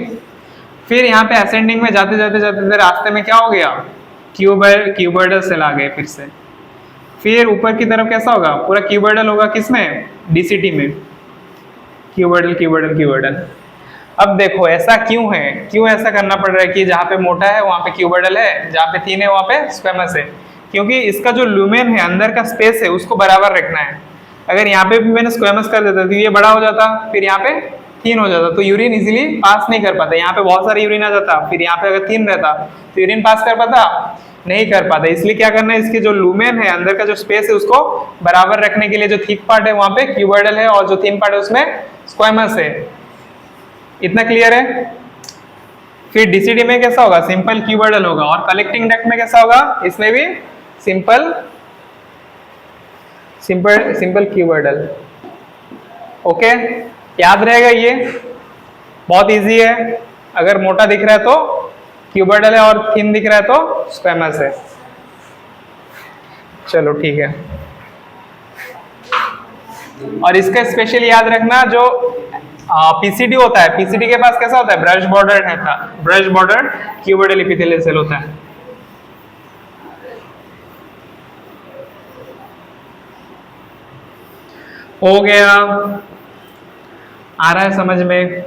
Speaker 1: फिर यहाँ पे एसेंडिंग में जाते जाते जाते रास्ते में क्या हो गया, क्यूबॉइडल सेल आ गए फिर से। फिर ऊपर की तरफ कैसा होगा, पूरा क्यूबॉइडल होगा, किसमें, डीसीटी में, क्यूबॉइडल क्यूबॉइडल क्यूबॉइडल। अब देखो ऐसा क्यों है, क्यों ऐसा करना पड़ रहा है कि जहाँ पे मोटा है वहाँ पे क्यूबॉइडल है, जहाँ पे थीन है वहाँ पे स्क्वेमस है, क्योंकि इसका जो लुमेन है, अंदर का स्पेस है, उसको बराबर रखना है। अगर यहाँ पे भी मैंने स्क्वेमस कर देता तो ये बड़ा हो जाता, फिर यहाँ पे थीन हो जाता, तो यूरिन इजीली पास नहीं कर पाता। यहाँ पे बहुत सारा यूरिन आ जाता, फिर यहाँ पे अगर थीन रहता तो यूरिन पास कर पाता, नहीं कर पाता। इसलिए क्या करना है, इसके जो लुमेन है, अंदर का जो स्पेस है, उसको बराबर रखने के लिए जो थिक पार्ट है वहाँ पे क्यूबॉइडल है और जो थिन पार्ट है उसमें स्क्वेमस है। इतना क्लियर है। फिर डीसीडी में कैसा होगा, सिंपल क्यूबॉइडल होगा। और कलेक्टिंग डक्ट में कैसा होगा, इसमें भी simple simple simple cuboidal, okay. याद रहेगा, ये बहुत इजी है। अगर मोटा दिख रहा है तो क्यूबॉइडल है और थिन दिख रहा है तो स्क्वेमस है। चलो ठीक है। और इसका स्पेशली याद रखना, जो पीसीडी होता है, पीसीडी के पास कैसा होता है, ब्रश बॉर्डर रहता है, brush border cuboidal epithelial cell होता है। हो गया, आ रहा है समझ में,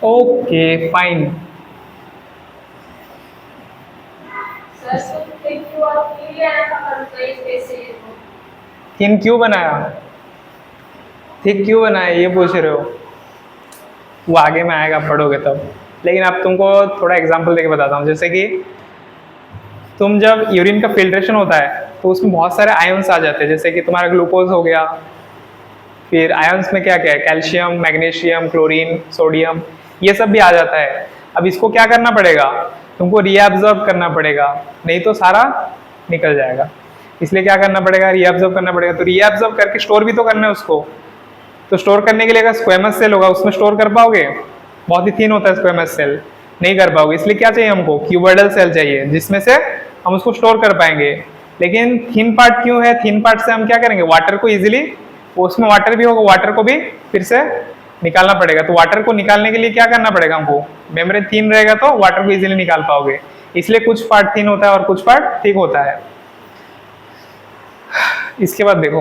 Speaker 1: ओके फाइन। थिन क्यों बनाया, थिक क्यों बनाया, ये पूछ रहे हो, वो आगे में आएगा, पढ़ोगे तब। लेकिन अब तुमको थोड़ा एग्जांपल देके बताता हूँ। जैसे कि तुम जब यूरिन का फिल्ट्रेशन होता है तो उसमें बहुत सारे आयंस आ जाते हैं, जैसे कि तुम्हारा ग्लूकोज हो गया। फिर आयंस में क्या क्या है, कैल्शियम, मैग्नीशियम, क्लोरीन, सोडियम, ये सब भी आ जाता है। अब इसको क्या करना पड़ेगा, तुमको रीअब्जॉर्ब करना पड़ेगा, नहीं तो सारा निकल जाएगा। इसलिए क्या करना पड़ेगा, रीअब्जॉर्ब करना पड़ेगा। तो रीअब्जॉर्ब करके स्टोर भी तो करना है उसको। तो स्टोर करने के लिए अगर स्क्वेमस सेल होगा उसमें स्टोर कर पाओगे, बहुत ही थिन होता है स्क्वेमस सेल, नहीं कर पाओगे। इसलिए क्या चाहिए हमको, क्यूबॉइडल सेल चाहिए, जिसमें से हम उसको स्टोर कर पाएंगे। लेकिन थिन पार्ट क्यों है, थिन पार्ट से हम क्या करेंगे, वाटर को इजीली, उसमें वाटर भी होगा, वाटर को भी फिर से निकालना पड़ेगा। तो वाटर को निकालने के लिए क्या करना पड़ेगा हमको, मेम्ब्रेन थिन रहेगा तो वाटर को इजीली निकाल पाओगे। इसलिए कुछ पार्ट थिन होता है और कुछ पार्ट थिक होता है। इसके बाद देखो,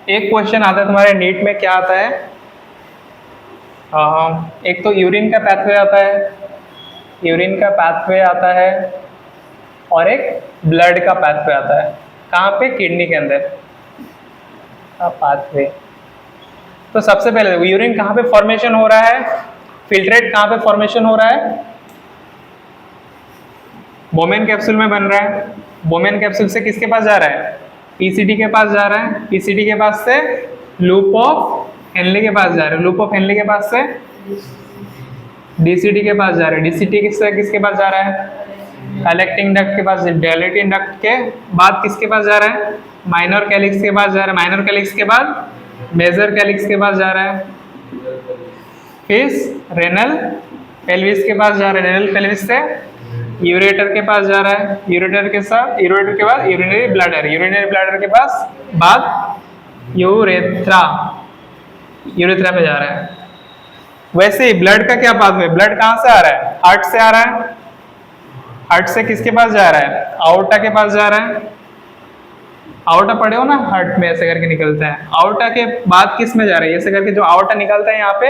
Speaker 1: एक क्वेश्चन आता है तुम्हारे नीट में, क्या आता है, एक तो यूरिन का पैथवे आता है, यूरिन का पैथवे आता है, और एक ब्लड का पैथवे आता है। कहाँ पे, किडनी के अंदर का पैथवे। तो सबसे पहले यूरिन कहाँ पे फॉर्मेशन हो रहा है, फिल्ट्रेट कहाँ पे फॉर्मेशन हो रहा है, बोमेन कैप्सूल में बन रहा है। बोमेन कैप्सूल से किसके पास जा रहा है, पीसीडी के पास जा रहा है। पीसीडी के पास से लूप ऑफ हेनले के पास जा रहा है, लूप ऑफ हेनले के पास से डीसीडी के पास जा रहा है, डीसीडी से किसके पास जा रहा है, कलेक्टिंग डक्ट के पास, डायलेटिंग डक्ट के बाद किसके पास जा रहा है, माइनर कैलिक्स के पास जा रहा है, माइनर कैलिक्स के बाद मेजर कैलिक्स के पास जा रहा है, फिर रेनल पेल्विस के पास जा रहा है, रेनल पेल्विस से यूरेटर के पास जा रहा है, यूरेटर के साथ, यूरेटर के बाद यूरिनरी ब्लैडर, यूरिनरी ब्लैडर के पास बाद यूरेथ्रा, यूरेथ्रा पे जा रहा है। वैसे ही ब्लड का क्या पाथवे, ब्लड कहाँ से आ रहा है, हार्ट से आ रहा है। हार्ट से किसके पास जा रहा है, आउटा के पास जा रहा है। आउटा पड़े हो ना, हार्ट में ऐसे करके निकलता है। आउटा के बाद किस में जा रहा है, ऐसे करके जो आउटा निकलता है यहाँ पे,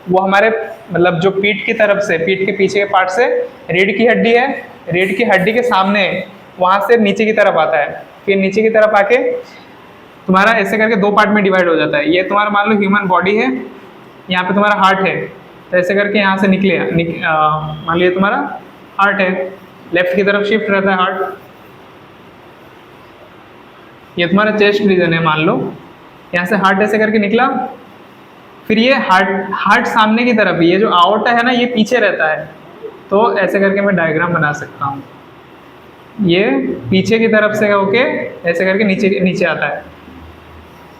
Speaker 1: वो हमारे मतलब जो पीठ की तरफ से, पीठ के पीछे के पार्ट से, रीढ़ की हड्डी है, रीढ़ की हड्डी के सामने वहां से नीचे की तरफ आता है। फिर नीचे की तरफ आके तुम्हारा ऐसे करके दो पार्ट में डिवाइड हो जाता है। ये तुम्हारा मान लो ह्यूमन बॉडी है, यहाँ पे तुम्हारा हार्ट है, तो ऐसे करके यहाँ से निकले मान लीजिए तुम्हारा हार्ट है, लेफ्ट की तरफ शिफ्ट रहता है हार्ट। ये तुम्हारा चेस्ट रीजन है मान लो, यहाँ से हार्ट ऐसे करके निकला। फिर ये हार्ट सामने की तरफ, ये जो आउटा है ना ये पीछे रहता है। तो ऐसे करके मैं डायग्राम बना सकता हूँ, ये पीछे की तरफ से होके ऐसे करके नीचे नीचे आता है।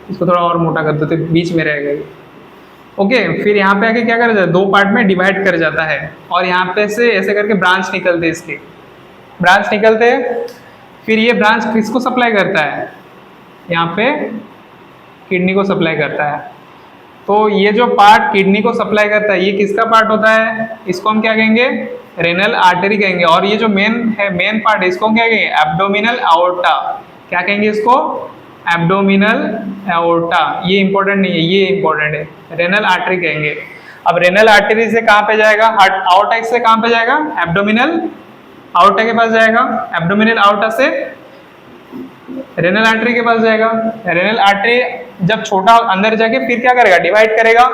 Speaker 1: इसको थोड़ा और मोटा कर दो तो बीच में रह गई। ओके, फिर यहाँ पे आके क्या कर जाता है, दो पार्ट में डिवाइड कर जाता है, और यहाँ पे से ऐसे करके ब्रांच निकलते, इसके ब्रांच निकलते। फिर ये ब्रांच किसको सप्लाई करता है, यहाँ पे किडनी को सप्लाई करता है। तो ये जो पार्ट किडनी को सप्लाई करता है, ये किसका पार्ट होता है, इसको हम क्या कहेंगे, रेनल आर्टरी कहेंगे। और ये जो मेन है, मेन पार्ट है, इसको हम क्या कहेंगे, एब्डोमिनल एओर्टा। क्या कहेंगे इसको, एब्डोमिनल एओर्टा। ये इंपॉर्टेंट नहीं है, ये इंपॉर्टेंट है, रेनल आर्टरी कहेंगे। अब रेनल आर्टरी से कहाँ पे जाएगा, हार्ट आउटा से कहाँ पे जाएगा, एब्डोमिनल आउटा के पास जाएगा। एब्डोमिनल आउटा से रेनल आर्टरी के पास जाएगा। रेनल आर्टरी जब छोटा अंदर जाके फिर क्या करेगा, डिवाइड करेगा।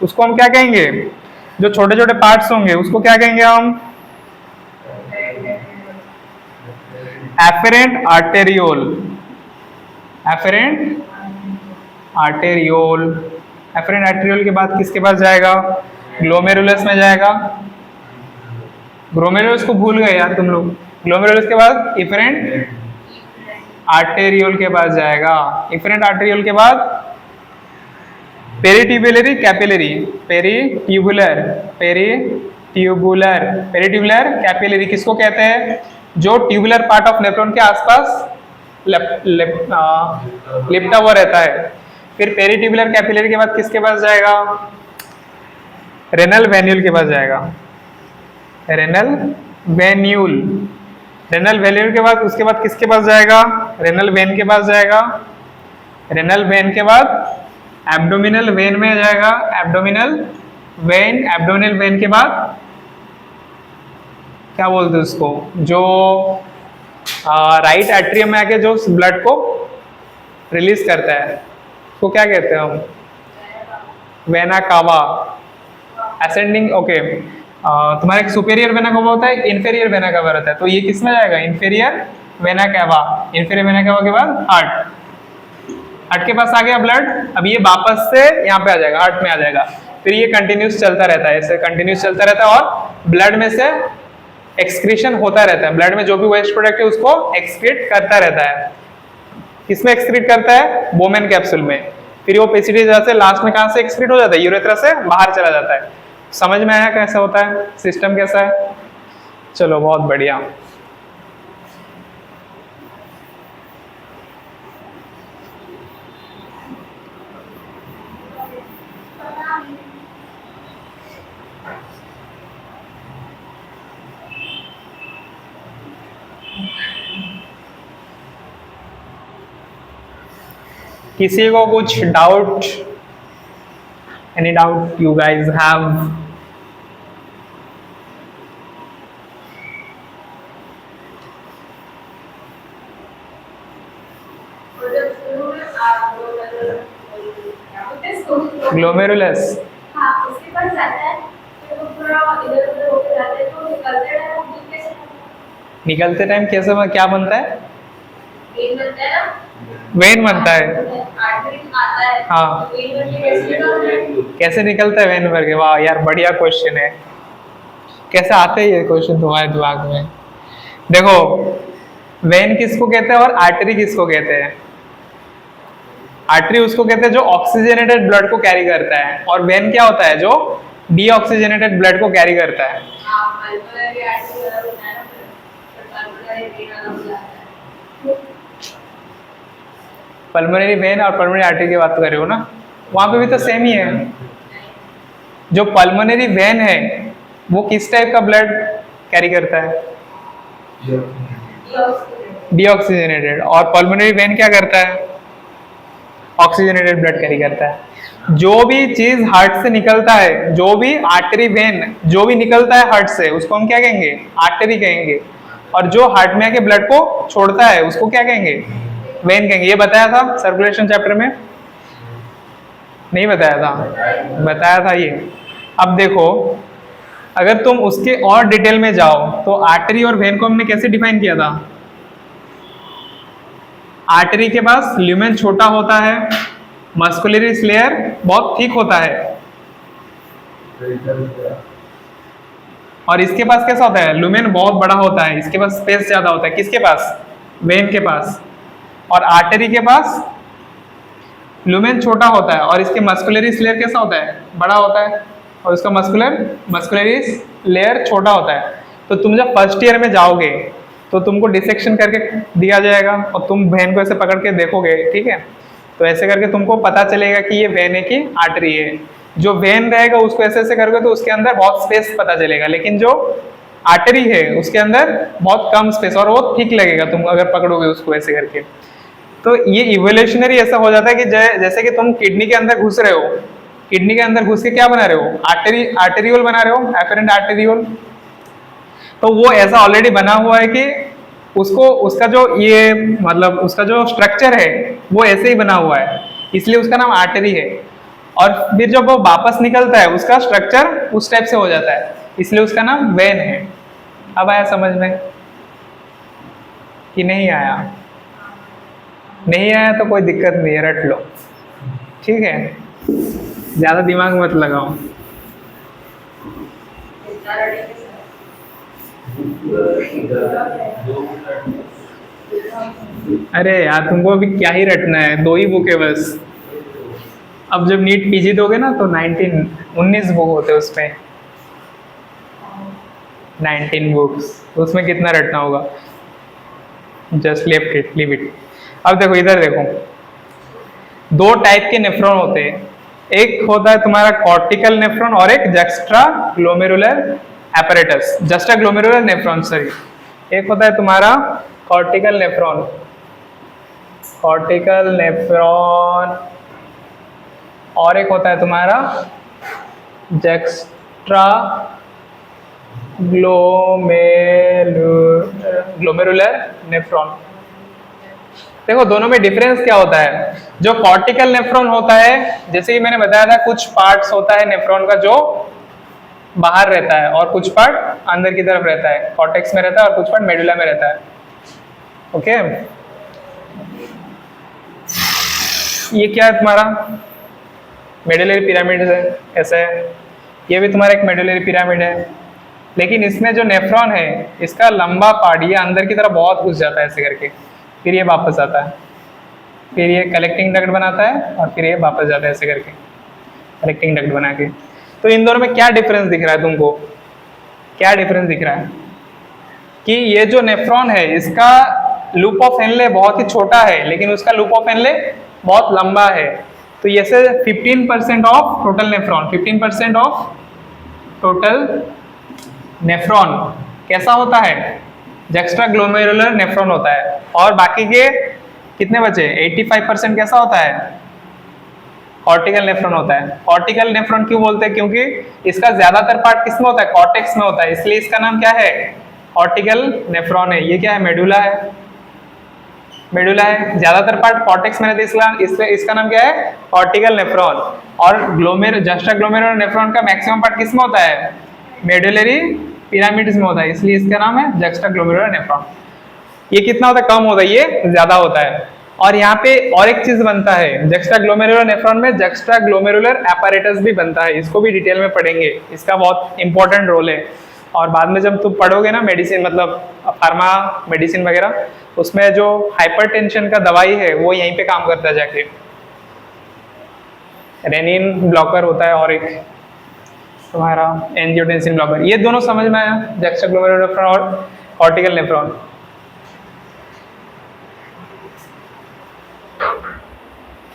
Speaker 1: उसको हम क्या कहेंगे, जो छोटे छोटे पार्ट्स होंगे उसको क्या कहेंगे हम, efferent arteriole. Efferent arteriole. Efferent arteriole के बाद किसके पास जाएगा, ग्लोमेरुलस में जाएगा। ग्लोमेरुलस को भूल गए यार तुम लोग। ग्लोमेरुलस के बाद इफेरेंट आर्टेरियोल के पास जाएगा। इफेरेंट आर्टेरियोल के बाद peritubular capillary, peritubular, peritubular, peritubular capillary किसको कहते हैं, जो ट्यूबुलर पार्ट ऑफ नेफ्रॉन के आसपास लिपटा हुआ रहता है। फिर पेरिट्यूबुलर कैपिलरी के बाद किसके पास जाएगा, रेनल वेन्यूल के पास जाएगा। Renal venule. रेनल वेन्यूल के बाद उसके बाद किसके पास जाएगा, रेनल वेन के पास जाएगा। रेनल वेन के बाद एब्डोमिनल वेन में जाएगा। एब्डोमिनल वेन, एब्डोमिनल वेन के बाद क्या बोलते हैं उसको, जो राइट एट्रियम में आके जो ब्लड को रिलीज करता है उसको क्या कहते हैं हम, वेना कावा। Ascending, okay. तुम्हारा एक सुपेरियर वेना कावा होता है, इंफेरियर वेना कावा रहता है। तो ये किस में जाएगा, inferior vena cava. Inferior vena cava के बाद हार्ट, हार्ट के पास आ गया ब्लड। अब ये वापस से यहाँ पे आ जाएगा, हार्ट में आ जाएगा। फिर ये कंटिन्यूस चलता रहता है, ऐसे कंटिन्यूस चलता रहता है, और ब्लड में से एक्सक्रीशन होता रहता है। ब्लड में जो भी वेस्ट प्रोडक्ट है उसको एक्सक्रीट करता रहता है। किसमें एक्सक्रीट करता है, बोमेन कैप्सूल में। फिर वो पेसिटी से लास्ट में कहाँ से एक्सक्रीट हो जाता है, यूरेथ्रा से बाहर चला जाता है। समझ में आया कैसा होता है, सिस्टम कैसा है। चलो बहुत बढ़िया। किसी को कुछ doubt, any doubt you guys have? Glomerulus,
Speaker 2: उसके पास जाता है तो पूरा इधर उधर होके जाते हैं, तो
Speaker 1: निकलते टाइम कैसे क्या बनता है,
Speaker 2: वेन बनता है ना,
Speaker 1: वेन बनता है।
Speaker 2: आर्टरी आता है।
Speaker 1: हाँ,
Speaker 2: तो वेन बनके कैसे निकलता है?
Speaker 1: कैसे निकलता है वेन भर के, वाह यार बढ़िया क्वेश्चन है। कैसे आते हैं ये क्वेश्चन तुम्हारे दिमाग में। देखो, वेन किसको कहते हैं और आर्टरी किसको कहते हैं। आर्टरी उसको कहते हैं जो ऑक्सीजनेटेड ब्लड को कैरी करता है, और वेन क्या होता है, जो डीऑक्सीजनेटेड ब्लड को कैरी करता है।
Speaker 2: पल्मोनरी आर्टरी वाला होता है ना, पल्मोनरी वेन वाला होता है।
Speaker 1: पल्मोनरी वेन और पल्मोनरी आर्टरी की बात कर रहे हो ना। वहां पे भी तो सेम ही है। जो पल्मोनरी वेन है वो किस टाइप का ब्लड कैरी करता है? डीऑक्सीजनेटेड। और पल्मोनरी वेन क्या करता है? ऑक्सीजनेटेड ब्लड कैरी करता है। जो भी चीज हार्ट से निकलता है, जो भी आर्टरी वेन जो भी निकलता है हार्ट से, उसको हम क्या कहेंगे? आर्टरी कहेंगे। और जो हार्ट में आके ब्लड को छोड़ता है उसको क्या कहेंगे? वेन कहेंगे। ये बताया था सर्कुलेशन चैप्टर में? नहीं बताया था? बताया था ये। अब देखो, अगर तुम उसके और डिटेल में जाओ तो आर्टरी और वेन को हमने कैसे डिफाइन किया था? आर्टरी के पास ल्यूमेन छोटा होता है, मस्कुलरी लेयर बहुत थिक होता है, और इसके पास कैसा होता है? लुमेन बहुत बड़ा होता है, इसके पास स्पेस ज्यादा होता है। किसके पास? वेन के पास। और आर्टरी के पास लुमेन छोटा होता है और इसके मस्कुलरी लेयर कैसा होता है? बड़ा होता है, और इसका मस्कुलरी लेयर छोटा होता है। तो तुम जब फर्स्ट ईयर में जाओगे तो तुमको डिसेक्शन करके दिया जाएगा और तुम वेन को ऐसे पकड़ के देखोगे, ठीक है? तो ऐसे करके तुमको पता चलेगा कि ये वेन है कि आर्टरी है। जो वेन रहेगा उसको ऐसे ऐसे करोगे तो उसके अंदर बहुत स्पेस पता चलेगा, लेकिन जो आर्टरी है उसके अंदर बहुत कम स्पेस और वो थिक लगेगा तुम अगर पकड़ोगे उसको ऐसे करके। तो ये इवोल्यूशनरी ऐसा हो जाता है कि जैसे कि तुम किडनी के अंदर घुस रहे हो, किडनी के अंदर घुस के क्या बना रहे हो? आर्टेरियोल बना रहे हो, एफरेंट आर्टेरियोल। तो वो ऐसा ऑलरेडी बना हुआ है कि उसको उसका जो ये मतलब उसका जो स्ट्रक्चर है वो ऐसे ही बना हुआ है, इसलिए उसका नाम आर्टरी है। और फिर जब वो वापस निकलता है उसका स्ट्रक्चर उस टाइप से हो जाता है, इसलिए उसका नाम वेन है। अब आया समझ में कि नहीं आया? नहीं आया तो कोई दिक्कत नहीं है, रट लो, ठीक है? ज्यादा दिमाग मत लगाओ। अरे यार तुमको अभी क्या ही रटना है, 2 ही बुक है बस। अब जब नीट पीजी दोगे ना तो 19 बुक होते हैं उसमें, 19 बुक्स, उसमें कितना रटना होगा? Just leave it. अब देखो इधर देखो, 2 टाइप के नेफ्रॉन होते हैं। एक होता है तुम्हारा कॉर्टिकल नेफ्रॉन और एक juxtaglomerular apparatus, juxtaglomerular nephron sorry. एक होता है तुम्हारा कॉर्टिकल नेफ्रॉन, और एक होता है तुम्हारा जस्ट्रा ग्लोमेरुलर नेफ्रॉन। देखो दोनों में डिफरेंस क्या होता है? जो कॉर्टिकल नेफ्रॉन होता है, जैसे कि मैंने बताया था, कुछ पार्ट्स होता है नेफ्रॉन का जो बाहर रहता है और कुछ पार्ट अंदर की तरफ रहता है, कॉर्टेक्स में रहता है, और कुछ पार्ट मेडुला में रहता है। ओके, ये क्या है तुम्हारा? मेडुलरी पिरामिड है, ऐसा है। ये भी तुम्हारा एक मेडुलरी पिरामिड है, लेकिन इसमें जो नेफ्रॉन है इसका लंबा पार्ट ये अंदर की तरफ बहुत घुस जाता है ऐसे करके, फिर ये वापस आता है, फिर ये कलेक्टिंग डक्ट बनाता है और फिर ये वापस जाता है ऐसे करके कलेक्टिंग डक्ट बना के। तो इन दोनों में क्या डिफरेंस दिख रहा है तुमको? क्या डिफरेंस दिख रहा है? कि ये जो नेफ्रॉन है इसका लूप ऑफ हेनले बहुत ही छोटा है, लेकिन उसका लूप ऑफ हेनले बहुत लंबा है। तो ये से 15% of total nephron, 15% of total nephron कैसा होता है? जस्ट्रा ग्लोमेरुलर नेफ्रॉन होता है। और बाकी के कितने बचे? 85% कैसा होता है? कॉर्टिकल नेफ्रॉन होता है। कॉर्टिकल नेफ्रॉन क्यों बोलते हैं? क्योंकि इसका ज्यादातर पार्ट किस में होता है? कॉर्टेक्स में होता है, इसलिए इसका नाम क्या है? कॉर्टिकल नेफ्रॉन है। ये क्या है? मेडुला है, मेडुला है। ज्यादातर पार्ट कॉर्टेक्स में रहता है, इसलिए इसका नाम क्या है? Cortical nephron. और जस्ट्रा ग्लोमेरुलर नेफ्रॉन का मैक्सिमम पार्ट किस में होता है? मेडुलरी पिरामिड्स में होता है, इसलिए इसका नाम है जस्ट्रा ग्लोमेरुलर नेफ्रॉन। ये कितना होता है? कम होता है, ये ज्यादा होता है। और यहाँ पे और एक चीज बनता है जस्ट्रा ग्लोमेरुलर नेफ्रॉन में, जस्ट्रा ग्लोमेरुलर एपैरेटस भी बनता है। इसको भी डिटेल में पढ़ेंगे, इसका बहुत इंपॉर्टेंट रोल है। और बाद में जब तुम पढ़ोगे ना मेडिसिन, मतलब फार्मा मेडिसिन वगैरह, उसमें जो हाइपरटेंशन का दवाई है वो यहीं पे काम करता है जाके। रेनिन ब्लॉकर होता है और एक तुम्हारा एंजियोटेंसिन ब्लॉकर। ये दोनों समझ में आया? जस्ट्रा ग्लोमेरुलर नेफ्रॉन और कॉर्टिकल नेफ्रॉन।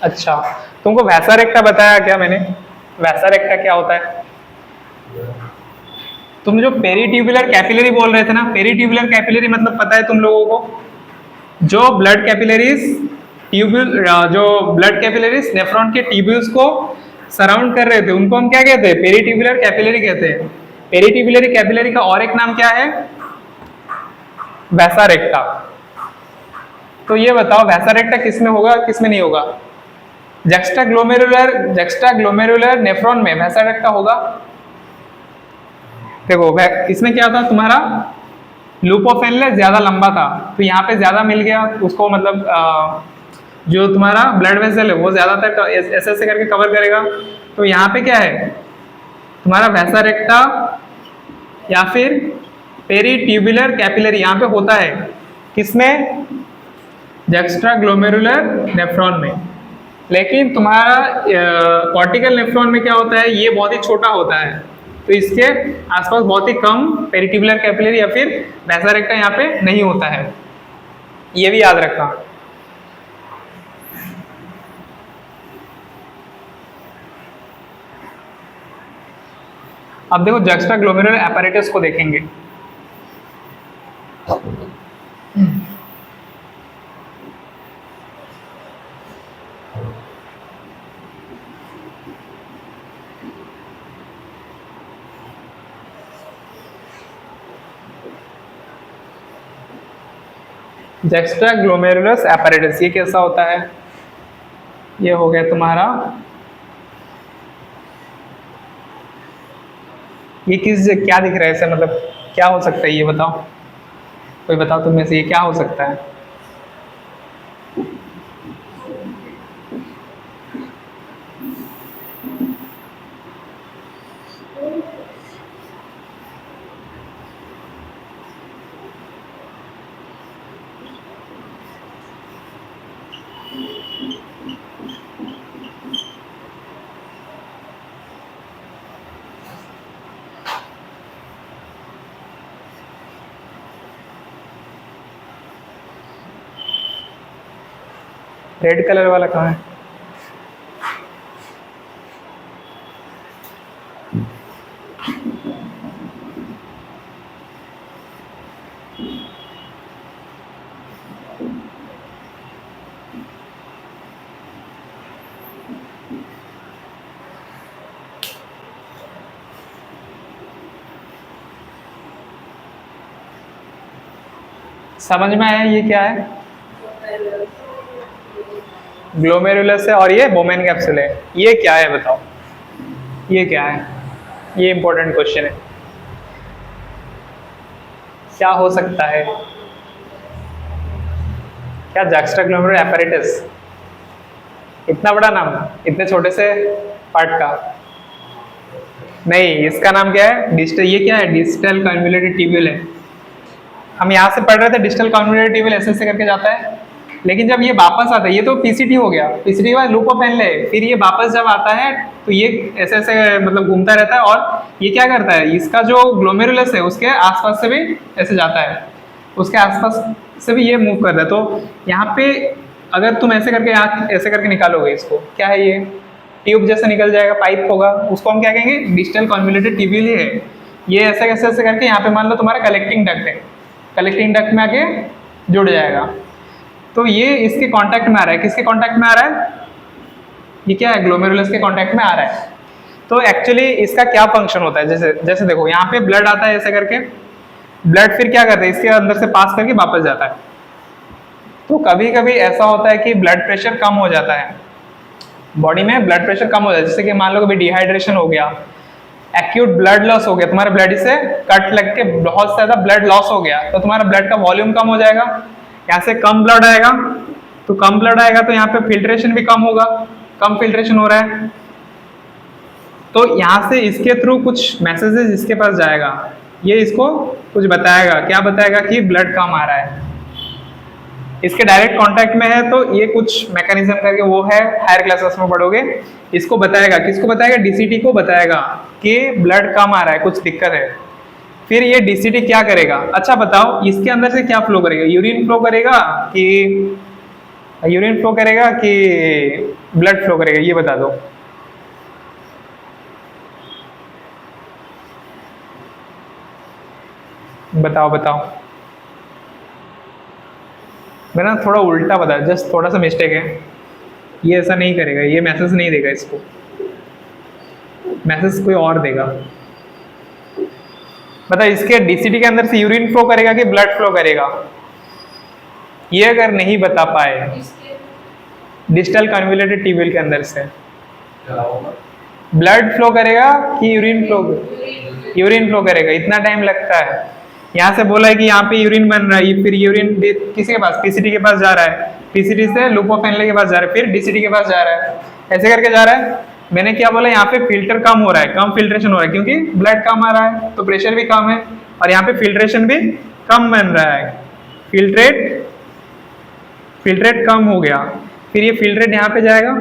Speaker 1: अच्छा, तुमको वैसा रेक्टा बताया क्या मैंने? वैसा रेक्टा क्या होता है? तुम जो पेरीट्यूबुलर कैपिलरी बोल रहे थे ना, पेरीट्यूबुलर कैपिलरी मतलब पता है तुम लोगों को? जो ब्लड कैपिलरीज ट्यूब्यूल, जो ब्लड कैपिलरीज नेफ्रॉन के ट्यूब्यूल्स को सराउंड कर रहे थे, उनको हम क्या कहते हैं? पेरीट्यूबुलर कैपिलरी कहते हैं। पेरीट्यूबुलर कैपिलरी का और एक नाम क्या है? वैसा रेक्टा। तो ये बताओ वैसा रेक्टा किस में होगा, किस में नहीं होगा? जक्स्ट्राग्लोमेरुलर नेफ्रॉन में वैसा रेक्टा होगा। देखो इसमें क्या था, तुम्हारा लूप ऑफ एनले ज्यादा लंबा था, तो यहाँ पे ज्यादा मिल गया उसको, मतलब जो तुम्हारा ब्लड वेसल है वो ज्यादातर ऐसे ऐसे करके कवर करेगा। तो यहाँ पे क्या है तुम्हारा वैसा रेक्टा या फिर पेरीट्यूबुलर कैपिलरी यहाँ पे होता है, किसमें? जक्स्ट्राग्लोमेरुलर नेफ्रॉन में। लेकिन तुम्हारा कॉर्टिकल नेफ्रॉन में क्या होता है, ये बहुत ही छोटा होता है, तो इसके आसपास बहुत ही कम पेरीट्यूबुलर कैपिलरी या फिर वैसा रेक्टा यहाँ पे नहीं होता है, ये भी याद रखना। अब देखो जक्स्ट्राग्लोमेरुलर apparatus को देखेंगे। जक्स्ट्राग्लोमेरुलर apparatus ये कैसा होता है? ये हो गया तुम्हारा, ये किस क्या दिख रहा है इसे, मतलब क्या हो सकता है ये बताओ, कोई बताओ तुम में से, ये क्या हो सकता है? रेड कलर वाला कहाँ है? समझ में आया ये क्या है? ग्लोमेरुलस है और ये बोमेन कैप्सूल है। ये क्या है बताओ, ये क्या है? ये इंपॉर्टेंट क्वेश्चन है, क्या हो सकता है? क्या जक्स्ट्राग्लोमेरुलर apparatus? इतना बड़ा नाम इतने छोटे से पार्ट का? नहीं, इसका नाम क्या है? डिस्टल। ये क्या है? डिस्टल कन्वोल्यूटेड ट्यूब्यूल है। हम यहाँ से पढ़ रहे थे डिस्टल कन्वोल्यूटेड ट्यूब्यूल ऐसे ऐसे करके जाता है, लेकिन जब ये वापस आता है, ये तो पीसीटी हो गया, पीसीटी के बाद लूप ऑफ एनले, फिर ये वापस जब आता है तो ये ऐसे ऐसे मतलब घूमता रहता है, और ये क्या करता है, इसका जो ग्लोमेरुलस है उसके आसपास से भी ऐसे जाता है, उसके आसपास से भी ये मूव कर रहा है। तो यहाँ पे अगर तुम ऐसे करके यहाँ ऐसे करके निकालोगे इसको, क्या है ये? ट्यूब जैसे निकल जाएगा, पाइप होगा, उसको हम क्या कहेंगे? डिस्टल कन्वोल्यूटेड ट्यूब्यूल ही है। ये ऐसे कैसे ऐसे करके यहाँ पे मान लो तुम्हारा कलेक्टिंग डक्ट है, कलेक्टिंग डक्ट में आके जुड़ जाएगा। तो ये इसके कांटेक्ट में आ रहा है, किसके कांटेक्ट में आ रहा है? ये क्या है? ग्लोमेरुलस के कांटेक्ट में आ रहा है। तो एक्चुअली इसका क्या फंक्शन होता है? जैसे जैसे देखो यहाँ पे ब्लड आता है ऐसे करके, ब्लड फिर क्या करता है, इसके अंदर से पास करके वापस जाता है। तो कभी कभी ऐसा होता है कि ब्लड प्रेशर कम हो जाता है, बॉडी में ब्लड प्रेशर कम हो जाता है, जैसे कि मान लो कभी डिहाइड्रेशन हो गया, एक्यूट ब्लड लॉस हो गया, तुम्हारे ब्लड से कट लग के बहुत ज्यादा ब्लड लॉस हो गया, तो तुम्हारा ब्लड का वॉल्यूम कम हो जाएगा, यहाँ से कम ब्लड आएगा, तो कम ब्लड आएगा तो यहाँ पे फिल्ट्रेशन भी कम होगा, कम फिल्ट्रेशन हो रहा है, तो यहाँ से इसके थ्रू कुछ मैसेजेस इसके पास जाएगा, ये इसको कुछ बताएगा, क्या बताएगा? कि ब्लड कम आ रहा है। इसके डायरेक्ट कांटेक्ट में है तो ये कुछ मैकेनिज्म करके वो है, हायर क्लासेस में पढ़ोगे, इसको बताएगा, किसको बताएगा? डीसीटी को बताएगा कि ब्लड कम आ रहा है, कुछ दिक्कत है। फिर ये डीसीटी क्या करेगा? अच्छा बताओ, इसके अंदर से क्या फ्लो करेगा? यूरिन फ्लो करेगा कि यूरिन फ्लो करेगा कि ब्लड फ्लो करेगा, ये बता दो। बताओ बताओ। मैंने थोड़ा उल्टा बताया, जस्ट थोड़ा सा मिस्टेक है। ये ऐसा नहीं करेगा, ये मैसेज नहीं देगा इसको, मैसेज कोई और देगा। बता, इसके डीसीटी के अंदर से यूरिन फ्लो करेगा कि ब्लड फ्लो करेगा? ये अगर नहीं बता पाए,
Speaker 2: इसके
Speaker 1: डिस्टल कन्वोल्यूटेड ट्यूब्यूल के अंदर से ब्लड फ्लो करेगा कि यूरिन फ्लो? यूरिन फ्लो करेगा। इतना टाइम लगता है। यहाँ से बोला है कि यहाँ पे यूरिन बन रहा है, फिर यूरिन किसी के पास, पीसीटी के पास जा रहा है, पीसीटी से लूप ऑफ हेनले के पास जा रहा है, फिर डीसीटी के पास जा रहा है, ऐसे करके जा रहा है। मैंने क्या बोला, यहाँ पे फिल्टर कम हो रहा है, कम फिल्ट्रेशन हो रहा है, क्योंकि ब्लड कम आ रहा है तो प्रेशर भी कम है, और यहाँ पे फिल्ट्रेशन भी कम बन रहा है। फिल्ट्रेट कम हो गया, फिर ये फिल्ट्रेट यहाँ पे जाएगा,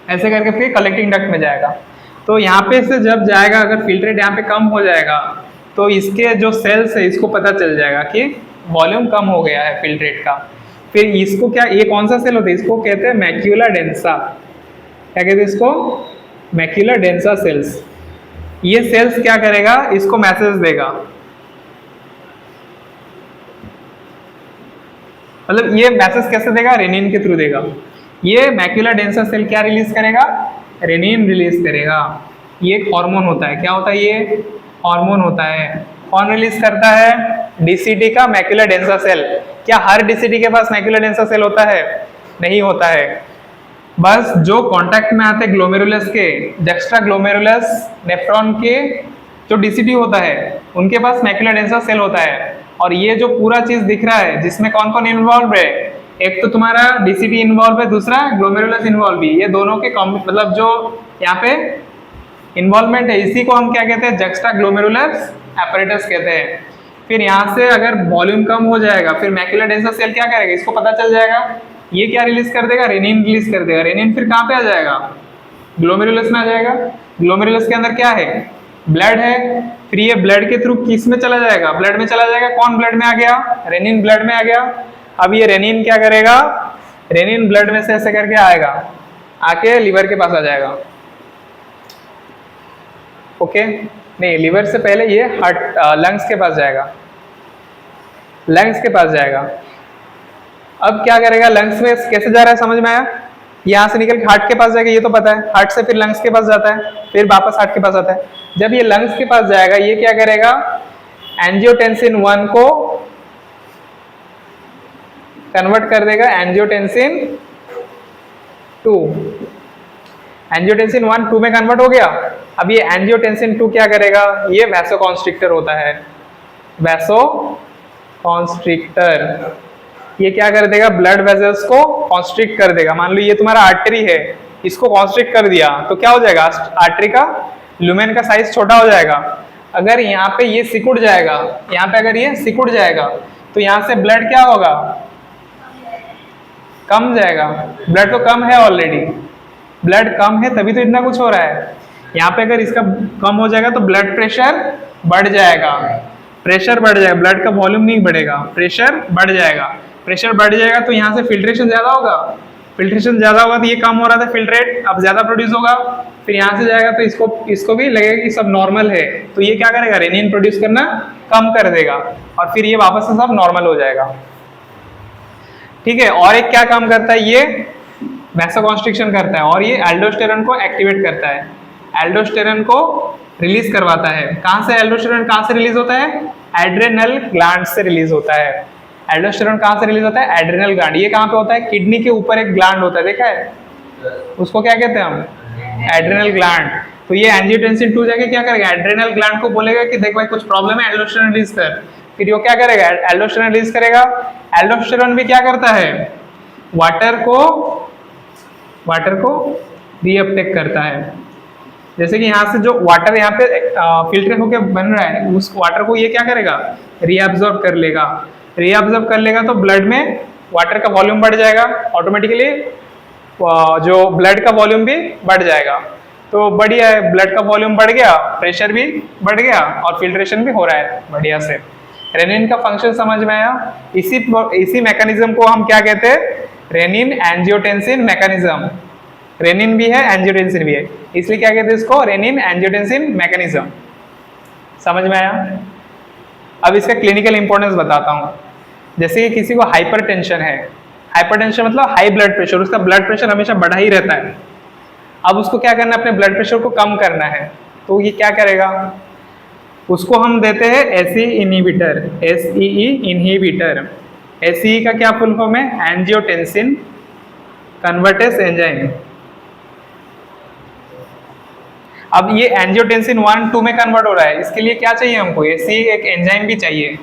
Speaker 1: ऐसे करके फिर कलेक्टिंग डक्ट में जाएगा। तो यहाँ पे से जब जाएगा, अगर फिल्ट्रेट यहाँ पे कम हो जाएगा तो इसके जो सेल्स है इसको पता चल जाएगा कि वॉल्यूम कम हो गया है फिल्ट्रेट का। फिर इसको क्या, ये कौन सा सेल होता है, इसको कहते हैं मैक्यूला डेंसा। क्या कहते हैं इसको? Macula densa cells. ये सेल्स क्या करेगा, इसको मैसेज देगा, मतलब ये मैसेज कैसे देगा, रेनिन के थ्रू देगा। ये मैक्यूला डेंसा सेल क्या रिलीज करेगा, रेनिन रिलीज करेगा। ये एक हार्मोन होता है। क्या होता है ये? हार्मोन होता है। कौन रिलीज करता है? डीसीटी का मैक्यूला डेंसा सेल। क्या हर डीसीटी के पास मैक्यूला डेंसा सेल होता है? नहीं होता है। बस जो कांटेक्ट में आते हैं ग्लोमेरुलस के, जक्स्ट्रा ग्लोमेरुलस नेफ्रॉन के जो डीसीटी होता है उनके पास मैक्यूला डेंसा सेल होता है। और ये जो पूरा चीज दिख रहा है जिसमें कौन कौन इन्वॉल्व है, एक तो तुम्हारा डीसीटी इन्वॉल्व है, दूसरा ग्लोमेरुलस इन्वॉल्व है। ये दोनों के मतलब जो यहाँ पे इन्वॉल्वमेंट है, इसी को हम क्या कहते हैं, जक्स्ट्रा ग्लोमेरुलस एपरेटस कहते हैं। फिर यहाँ से अगर वॉल्यूम कम हो जाएगा, फिर मैक्यूला डेंसा सेल क्या करेगा, इसको पता चल जाएगा, ये क्या रिलीज कर देगा, रेनिन रिलीज कर देगा। रेनिन फिर कहाँ पे आ जाएगा, ग्लोमेरुलस में आ जाएगा। ग्लोमेरुलस के अंदर क्या है, ब्लड है। फिर ये ब्लड के थ्रू किस में चला जाएगा, ब्लड में चला जाएगा। कौन ब्लड में आ गया, रेनिन ब्लड में आ गया। अब ये रेनिन क्या करेगा, रेनिन ब्लड में से ऐसे करके आएगा, आके लीवर के पास आ जाएगा। ओके, नहीं, लीवर से पहले ये हार्ट लंग्स के पास जाएगा, लंग्स के पास जाएगा। अब क्या करेगा, लंग्स में कैसे जा रहा है समझ में आया? यहाँ से निकल के हार्ट के पास जाएगा, ये तो पता है। हार्ट से फिर लंग्स के पास जाता है, फिर वापस हार्ट के पास आता है। जब ये लंग्स के पास जाएगा, ये क्या करेगा, एंजियोटेंसिन 1 को कन्वर्ट कर देगा एंजियोटेंसिन 2। एंजियोटेंसिन 1 2 में कन्वर्ट हो गया। अब ये एंजियोटेंसिन 2 क्या करेगा, ये वैसोकॉन्स्ट्रिक्टर होता है, वैसोकॉन्स्ट्रिक्टर। ये क्या कर देगा, ब्लड वेसल्स को कॉन्स्ट्रिक्ट कर देगा। मान लो ये तुम्हारा आर्टरी है, इसको कॉन्स्ट्रिक्ट कर दिया तो क्या हो जाएगा, आर्टरी का लुमेन का साइज छोटा हो जाएगा। अगर यहाँ पे ये सिकुड़ जाएगा, यहाँ पे अगर ये सिकुड़ जाएगा तो यहाँ से ब्लड क्या होगा, कम जाएगा। ब्लड तो कम है ऑलरेडी, ब्लड कम है तभी तो इतना कुछ हो रहा है। यहाँ पे अगर इसका कम हो जाएगा तो ब्लड प्रेशर बढ़ जाएगा, प्रेशर बढ़ जाएगा, ब्लड का वॉल्यूम नहीं बढ़ेगा, प्रेशर बढ़ जाएगा। प्रेशर बढ़ जाएगा तो यहाँ से फिल्ट्रेशन ज्यादा होगा, फिल्ट्रेशन ज्यादा होगा तो ये कम हो रहा था फिल्ट्रेट, अब ज्यादा प्रोड्यूस होगा। फिर यहाँ से जाएगा तो इसको भी लगेगा कि सब नॉर्मल है, तो ये क्या करेगा, रेनिन प्रोड्यूस करना कम कर देगा और फिर ये वापस से सब नॉर्मल हो जाएगा। ठीक है, और एक क्या काम करता है, ये वैसोकॉन्स्ट्रिक्शन करता है और ये एल्डोस्टेरॉन को एक्टिवेट करता है, एल्डोस्टेरॉन को रिलीज करवाता है। कहाँ से एल्डोस्टेरॉन कहाँ से रिलीज होता है, एड्रेनल ग्लैंड से रिलीज होता है। एल्डोस्टेरॉन कहाँ से रिलीज होता है, एड्रेनल ग्लैंड। ये कहाँ पे होता है, किडनी के ऊपर एक ग्लैंड होता है, देखा है, उसको क्या कहते हैं हम, एड्रेनल ग्लैंड। तो ये एंजियोटेंसिन 2 जाके क्या करेगा, एड्रेनल ग्लैंड को बोलेगा कि देख भाई कुछ प्रॉब्लम है, एल्डोस्टेरॉन रिलीज कर। फिर वो क्या करेगा, एल्डोस्टेरॉन रिलीज करेगा। एल्डोस्टेरॉन भी क्या करता है, वाटर को रीअपटेक करता है। जैसे कि यहाँ से जो वाटर यहाँ पे फिल्टर होके बन रहा है, उस वाटर को ये क्या करेगा, रीअब्जॉर्ब कर लेगा। रीअब्जॉर्ब कर लेगा तो ब्लड में वाटर का वॉल्यूम बढ़ जाएगा, ऑटोमेटिकली जो ब्लड का वॉल्यूम भी बढ़ जाएगा। तो बढ़िया है, ब्लड का वॉल्यूम बढ़ गया, प्रेशर भी बढ़ गया और फिल्ट्रेशन भी हो रहा है बढ़िया से। रेनिन का फंक्शन समझ में आया। इसी मैकेनिज्म को हम क्या कहते हैं, रेनिन एंजियोटेंसिन मैकेनिज्म, रेनिन भी है एंजियोटेंसिन भी है, इसलिए क्या कहते हैं इसको, रेनिन एंजियोटेंसिन मैकेनिज्म। समझ में आया? अब इसका क्लिनिकल इंपॉर्टेंस बताता हूँ। जैसे कि किसी को हाइपरटेंशन है, हाइपरटेंशन मतलब हाई ब्लड प्रेशर, उसका ब्लड प्रेशर हमेशा बढ़ा ही रहता है। अब उसको क्या करना है, अपने ब्लड प्रेशर को कम करना है, तो ये क्या करेगा, उसको हम देते हैं ACE inhibitor, ACE inhibitor. ACE का क्या फुल फॉर्म है, एंजियोटेंसिन कन्वर्टेस एंजाइम। अब ये एंजियोटेंसिन 1 2 में कन्वर्ट हो रहा है, इसके लिए क्या चाहिए हमको, एसई एक एंजाइम भी चाहिए।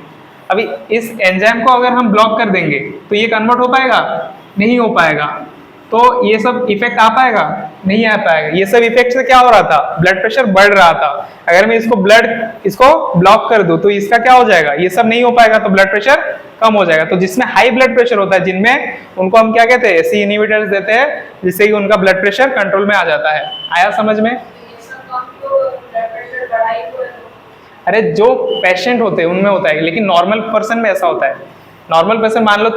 Speaker 1: अभी इस एंजाइम को अगर हम ब्लॉक कर देंगे तो ये कन्वर्ट हो पाएगा, नहीं हो पाएगा। तो ये सब इफेक्ट आ पाएगा, नहीं आ पाएगा। ये सब इफेक्ट से क्या हो रहा था, ब्लड प्रेशर बढ़ रहा था। अगर मैं इसको ब्लॉक कर दूं तो इसका क्या हो जाएगा, ये सब नहीं हो पाएगा, तो ब्लड प्रेशर कम हो जाएगा। तो जिसमें हाई ब्लड प्रेशर होता है, जिनमें उनको हम क्या कहते हैं, एसई इनहिबिटर्स देते हैं, जिससे कि उनका ब्लड प्रेशर कंट्रोल में आ जाता है। आया समझ में?
Speaker 2: ये सब काम तो ब्लड प्रेशर बढ़ाई हुआ है।
Speaker 1: अरे जो पेशेंट होते हैं उनमें होता है, लेकिन नॉर्मल पर्सन में ऐसा होता है। नॉर्मल पर्सन, मान लो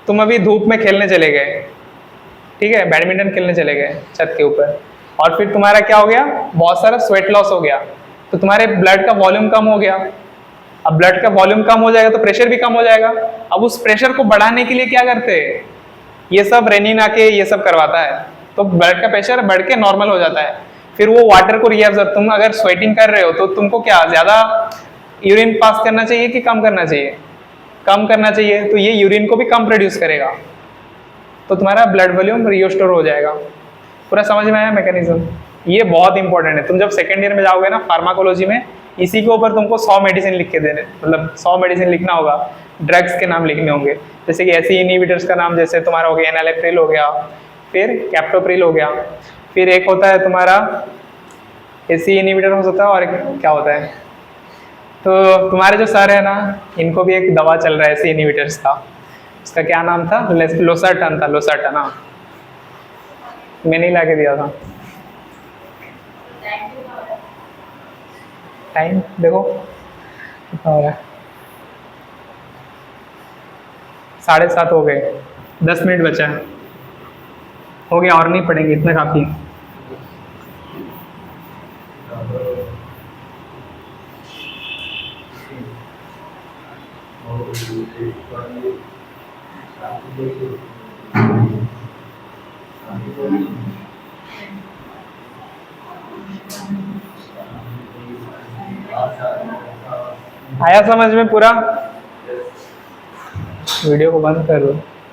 Speaker 1: तुम अभी धूप में खेलने चले गए, ठीक है, बैडमिंटन खेलने चले गए छत के ऊपर, और फिर तुम्हारा क्या हो गया, बहुत सारा स्वेट लॉस हो गया, तो तुम्हारे ब्लड का वॉल्यूम कम हो गया। अब ब्लड का वॉल्यूम कम हो जाएगा तो प्रेशर भी कम हो जाएगा। अब उस प्रेशर को बढ़ाने के लिए क्या करते हैं, ये सब रेनिन आके ये सब करवाता है, तो ब्लड का प्रेशर बढ़ के नॉर्मल हो जाता है। फिर वो वाटर को रिएब्जॉर्ब, तुम अगर स्वेटिंग कर रहे हो तो तुमको क्या ज्यादा यूरिन पास करना चाहिए कि कम करना चाहिए, कम करना चाहिए, तो ये यूरिन को भी कम प्रोड्यूस करेगा, तो तुम्हारा ब्लड वॉल्यूम रिस्टोर हो जाएगा। पूरा समझ में आया मैकेनिज्म? ये बहुत इंपॉर्टेंट है। तुम जब सेकेंड ईयर में जाओगे ना फार्माकोलॉजी में, इसी के ऊपर तुमको 100 मेडिसिन लिख के देने, मतलब 100 मेडिसिन लिखना होगा, ड्रग्स के नाम लिखने होंगे। जैसे कि एसई इनहिबिटर्स का नाम जैसे तुम्हारा हो गया एनालेप्रिल हो गया, फिर कैप्टोप्रिल हो गया, फिर एक होता है तुम्हारा एसई इनहिबिटर हो सकता है, और एक क्या होता है, तो तुम्हारे जो सर है ना, इनको भी एक दवा चल रहा है एसई इनहिबिटर्स का, उसका क्या नाम था, लोसर्टन था, लोसर्टन। हाँ, मैंने ही ला के दिया था। टाइम देखो कितना हो रहा है, 7:30 हो गए, 10 मिनट बचा है, हो गया, और नहीं पढ़ेंगे, इतना काफी है। आया समझ में पूरा? वीडियो को बंद कर दो।